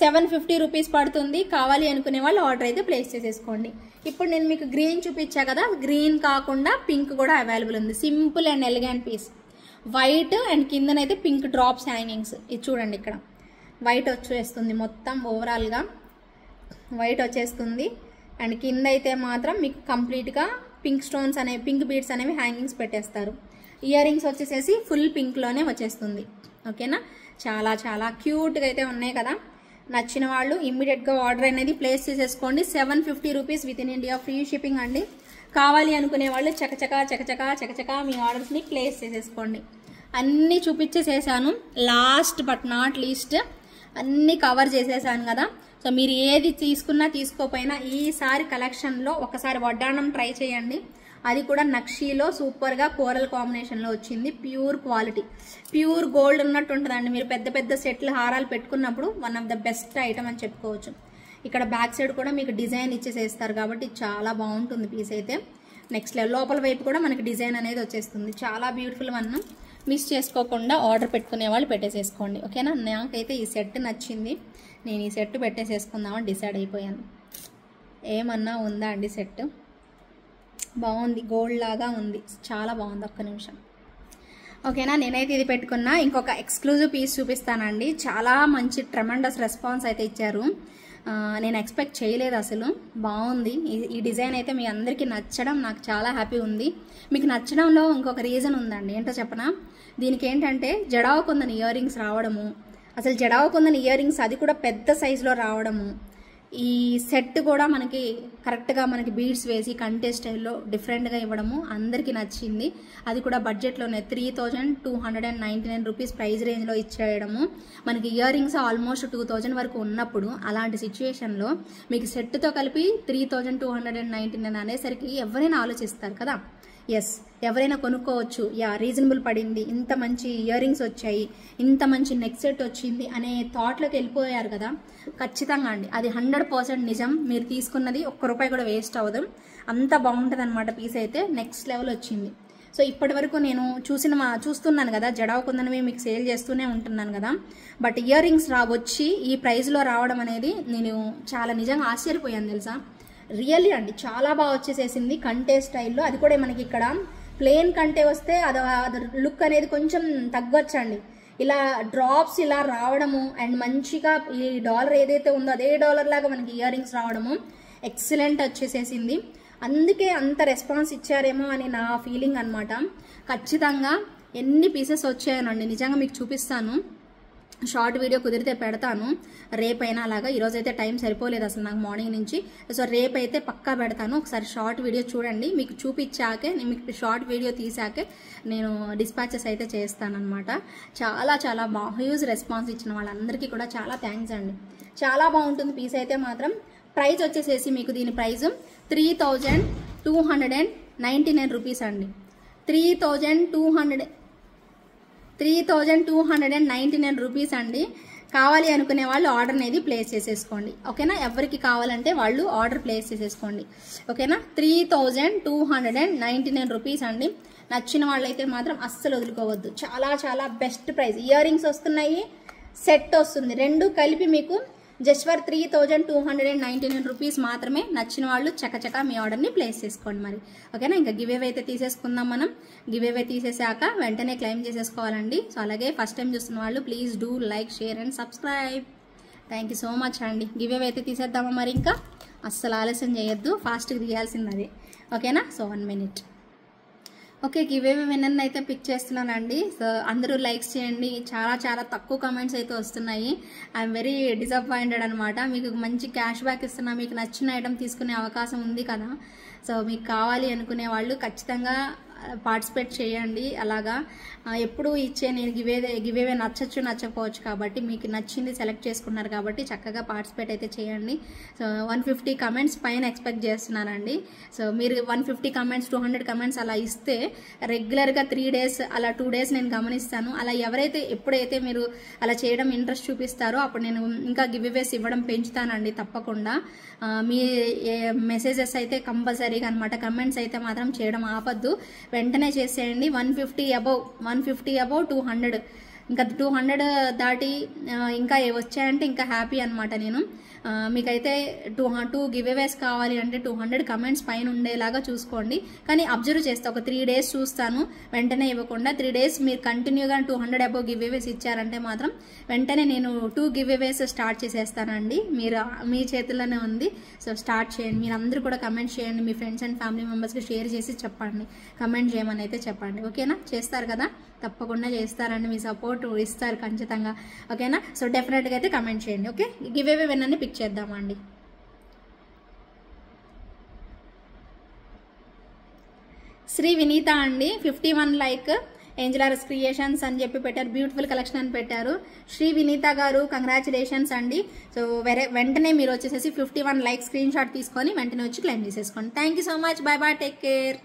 [SPEAKER 1] 750 రూపీస్ పడుతుంది. కావాలి అనుకునే వాళ్ళు ఆర్డర్ అయితే ప్లేస్ చేసేసుకోండి. ఇప్పుడు నేను మీకు గ్రీన్ చూపించా కదా, గ్రీన్ కాకుండా పింక్ కూడా అవైలబుల్ ఉంది. Simple and elegant piece. White and కిందనైతే పింక్ డ్రాప్స్ హ్యాంగింగ్స్. ఇది చూడండి, ఇక్కడ వైట్ వచ్చేస్తుంది, మొత్తం ఓవరాల్గా వైట్ వచ్చేస్తుంది. అండ్ కింద అయితే మాత్రం మీకు కంప్లీట్గా పింక్ స్టోన్స్ అనేవి, పింక్ బీడ్స్ అనేవి హ్యాంగింగ్స్ పెట్టేస్తారు. ఇయర్ రింగ్స్ వచ్చేసేసి ఫుల్ పింక్లోనే వచ్చేస్తుంది. ఓకేనా, చాలా చాలా క్యూట్గా అయితే ఉన్నాయి కదా. నచ్చిన వాళ్ళు ఇమ్మీడియట్గా ఆర్డర్ అనేది ప్లేస్ చేసేసుకోండి. 750 rupees within India, free shipping అండి. కావాలి అనుకునే వాళ్ళు చకచకా మీ ఆర్డర్స్ని ప్లేస్ చేసేసుకోండి. అన్నీ చూపించేసేసాను. లాస్ట్ బట్ నాట్ లీస్ట్ అన్నీ కవర్ చేసేసాను కదా. సో మీరు ఏది తీసుకున్నా తీసుకోపోయినా ఈసారి కలెక్షన్లో ఒకసారి వడ్డాణం ట్రై చేయండి. అది కూడా నక్షీలో సూపర్గా కోరల్ కాంబినేషన్లో వచ్చింది. ప్యూర్ క్వాలిటీ, ప్యూర్ గోల్డ్ ఉన్నట్టు ఉంటుందండి. మీరు పెద్ద పెద్ద సెట్లు హారాలు పెట్టుకున్నప్పుడు one of the best item అని చెప్పుకోవచ్చు. ఇక్కడ బ్యాక్ సైడ్ కూడా మీకు డిజైన్ ఇచ్చేసేస్తారు కాబట్టి చాలా బాగుంటుంది పీస్ అయితే. నెక్స్ట్ లోపల వైపు కూడా మనకి డిజైన్ అనేది వచ్చేస్తుంది. చాలా బ్యూటిఫుల్ వన్. మిస్ చేసుకోకుండా ఆర్డర్ పెట్టుకునే వాళ్ళు పెట్టేసేసుకోండి. ఓకేనా, నాకైతే ఈ సెట్ నచ్చింది. నేను ఈ సెట్ పెట్టేసేసుకుందామని డిసైడ్ అయిపోయాను. ఏమన్నా ఉందా అండి సెట్? బాగుంది, గోల్డ్ లాగా ఉంది, చాలా బాగుంది. ఒక్క నిమిషం. ఓకేనా, నేనైతే ఇది పెట్టుకున్నా. ఇంకొక ఎక్స్క్లూజివ్ పీస్ చూపిస్తానండి. చాలా మంచి ట్రెమెండస్ రెస్పాన్స్ అయితే ఇచ్చారు. నేను ఎక్స్పెక్ట్ చేయలేదు అసలు. బాగుంది ఈ డిజైన్ అయితే. మీ అందరికీ నచ్చడం నాకు చాలా హ్యాపీ ఉంది. మీకు నచ్చడంలో ఇంకొక రీజన్ ఉందండి. ఏంటో చెప్పనా? దీనికి ఏంటంటే జడావు కొందని ఇయర్ రింగ్స్ రావడము, అసలు జడావు కొందని ఇయర్ రింగ్స్ అది కూడా పెద్ద సైజులో రావడము, ఈ సెట్ కూడా మనకి కరెక్ట్గా మనకి బీడ్స్ వేసి కంటే స్టైల్లో డిఫరెంట్గా ఇవ్వడము అందరికీ నచ్చింది. అది కూడా బడ్జెట్లోనే 3299 రూపీస్ ప్రైస్ రేంజ్లో ఇచ్చేయడము. మనకి ఇయర్ రింగ్స్ ఆల్మోస్ట్ 2000 వరకు ఉన్నప్పుడు అలాంటి సిచ్యువేషన్లో మీకు సెట్తో కలిపి 3299 అనేసరికి ఎవరైనా ఆలోచిస్తారు కదా. ఎస్, ఎవరైనా కొనుక్కోవచ్చు, యా రీజనబుల్ పడింది, ఇంత మంచి ఇయర్ రింగ్స్ వచ్చాయి, ఇంత మంచి నెక్ సెట్ వచ్చింది అనే థాట్లోకి వెళ్ళిపోయారు కదా. ఖచ్చితంగా అండి, అది 100% నిజం. మీరు తీసుకున్నది ₹1 కూడా వేస్ట్ అవ్వదు. అంత బాగుంటుంది అనమాట. పీస్ అయితే నెక్స్ట్ లెవెల్ వచ్చింది. సో ఇప్పటి వరకు నేను చూస్తున్నాను కదా, జడావు కొందనవి మీకు సేల్ చేస్తూనే ఉంటున్నాను కదా. బట్ ఇయర్ రింగ్స్ వచ్చి ఈ ప్రైస్లో రావడం అనేది నేను చాలా నిజంగా ఆశ్చర్యపోయాను తెలుసా. రియల్లీ అండి, చాలా బాగా వచ్చేసేసింది కంటే స్టైల్లో. అది కూడా మనకి ఇక్కడ ప్లెయిన్ కంటే వస్తే అది లుక్ అనేది కొంచెం తగ్గొచ్చండి. ఇలా డ్రాప్స్ ఇలా రావడము అండ్ మంచిగా ఈ డాలర్ ఏదైతే ఉందో అదే డాలర్ లాగా మనకి ఇయర్ రింగ్స్ రావడము ఎక్సలెంట్ వచ్చేసేసింది. అందుకే అంత రెస్పాన్స్ ఇచ్చారేమో అని నా ఫీలింగ్ అనమాట. ఖచ్చితంగా ఎన్ని పీసెస్ వచ్చాయనండి నిజంగా మీకు చూపిస్తాను. షార్ట్ వీడియో కుదిరితే పెడతాను రేపైనా. అలాగా ఈరోజైతే టైం సరిపోలేదు అసలు నాకు మార్నింగ్ నుంచి. సో రేపైతే పక్కా పెడతాను. ఒకసారి షార్ట్ వీడియో చూడండి. మీకు చూపించాకే, మీకు షార్ట్ వీడియో తీసాకే నేను డిస్పాచెస్ అయితే చేస్తానన్నమాట. చాలా చాలా హ్యూజ్ రెస్పాన్స్ ఇచ్చిన వాళ్ళందరికీ కూడా చాలా థ్యాంక్స్ అండి. చాలా బాగుంటుంది పీస్ అయితే మాత్రం. ప్రైస్ వచ్చేసేసి మీకు దీని ప్రైస్ 3299 రూపీస్ అండి. 3299 రూపీస్ అండి. కావాలి అనుకునే వాళ్ళు ఆర్డర్ అనేది ప్లేస్ చేసేసుకోండి. ఓకేనా, ఎవరికి కావాలంటే వాళ్ళు ఆర్డర్ ప్లేస్ చేసేసుకోండి. ఓకేనా, 3299 రూపీస్ అండి. నచ్చిన వాళ్ళైతే మాత్రం అస్సలు వదులుకోవద్దు. చాలా చాలా బెస్ట్ ప్రైస్. ఇయర్ రింగ్స్ వస్తున్నాయి, సెట్ వస్తుంది, రెండు కలిపి మీకు జస్ట్ ఫర్ 3299 రూపీస్ మాత్రమే. నచ్చిన వాళ్ళు చకచకా మీ ఆర్డర్ని ప్లేస్ చేసుకోండి మరి. ఓకేనా, ఇంకా గివ్ అవే అయితే తీసేసుకుందాం మనం. గివ్ అవే తీసేసాక వెంటనే క్లెయిమ్ చేసేసుకోవాలండి. సో అలాగే ఫస్ట్ టైం చూస్తున్న వాళ్ళు please do like, share and subscribe. Thank you so much అండి. గివ్ అవే అయితే తీసేద్దామా మరి. ఇంకా అస్సలు ఆలస్యం చేయొద్దు, ఫాస్ట్గా తీయాల్సింది. ఓకేనా, so 1 minute. Okay, give away విన్నర్ని అయితే పిక్ చేస్తున్నానండి. సో అందరూ లైక్స్ చేయండి. చాలా చాలా తక్కువ కామెంట్స్ అయితే వస్తున్నాయి. ఐఎమ్ వెరీ డిసప్పాయింటెడ్ అనమాట. మీకు మంచి క్యాష్ బ్యాక్ ఇస్తున్నా, మీకు నచ్చిన ఐటమ్ తీసుకునే అవకాశం ఉంది కదా. సో మీకు కావాలి అనుకునే వాళ్ళు ఖచ్చితంగా పార్టిసిపేట్ చేయండి. అలాగా ఎప్పుడు ఇచ్చే నేను గివ్ అవే నచ్చకపోవచ్చు కాబట్టి మీకు నచ్చింది సెలెక్ట్ చేసుకున్నారు కాబట్టి చక్కగా పార్టిసిపేట్ అయితే చేయండి. సో 150 కమెంట్స్ పైన ఎక్స్పెక్ట్ చేస్తున్నానండి. సో మీరు 150 కమెంట్స్ 200 కమెంట్స్ అలా ఇస్తే రెగ్యులర్గా 3 days అలా 2 days నేను గమనిస్తాను. అలా ఎప్పుడైతే మీరు అలా చేయడం ఇంట్రెస్ట్ చూపిస్తారో అప్పుడు నేను ఇంకా గివ్ అవేస్ ఇవ్వడం పెంచుతానండి తప్పకుండా. మీ మెసేజెస్ అయితే కంపల్సరీగా అనమాట. కమెంట్స్ అయితే మాత్రం చేయడం ఆపద్దు, వెంటనే చేసేయండి. 150 అబౌవ్ 200 ఇంకా 200 దాటి ఇంకా వచ్చాయంటే ఇంకా హ్యాపీ అనమాట నేను. మీకైతే 2 గివ్ అవేస్ కావాలి అంటే 200 కమెంట్స్ పైన ఉండేలాగా చూసుకోండి. కానీ అబ్జర్వ్ చేస్తా, ఒక 3 days చూస్తాను, వెంటనే ఇవ్వకుండా 3 days మీరు కంటిన్యూగా 200 అబోవ్ గివ్ అవేస్ ఇచ్చారంటే మాత్రం వెంటనే నేను 2 గివ్ అవేస్ స్టార్ట్ చేసేస్తానండి. మీరు మీ చేతుల్లోనే ఉంది. సో స్టార్ట్ చేయండి. మీరు అందరూ కూడా కమెంట్ చేయండి, మీ ఫ్రెండ్స్ అండ్ ఫ్యామిలీ మెంబర్స్కి షేర్ చేసి చెప్పండి, కమెంట్ చేయమని అయితే చెప్పండి. ఓకేనా? చేస్తారు కదా, తప్పకుండా చేస్తారండి, మీ సపోర్ట్ ఇస్తారు ఖచ్చితంగా. ఓకేనా? సో డెఫినెట్గా అయితే కమెంట్ చేయండి. ఓకే, గివ్ అవే విన్నర్ని పిక్ చేద్దామండి. శ్రీ వినీత అండి 51 లైక్, ఏంజలారస్ క్రియేషన్స్ అని చెప్పి పెట్టారు, బ్యూటిఫుల్ కలెక్షన్ అని పెట్టారు. శ్రీ వినీత గారు కంగ్రాచులేషన్స్ అండి. సో వెంటనే మీరు వచ్చేసేసి 51 లైక్ స్క్రీన్ షాట్ తీసుకొని వెంటనే వచ్చి క్లెయిమ్ చేసేసుకోండి. Thank you so much. Bye bye, take care.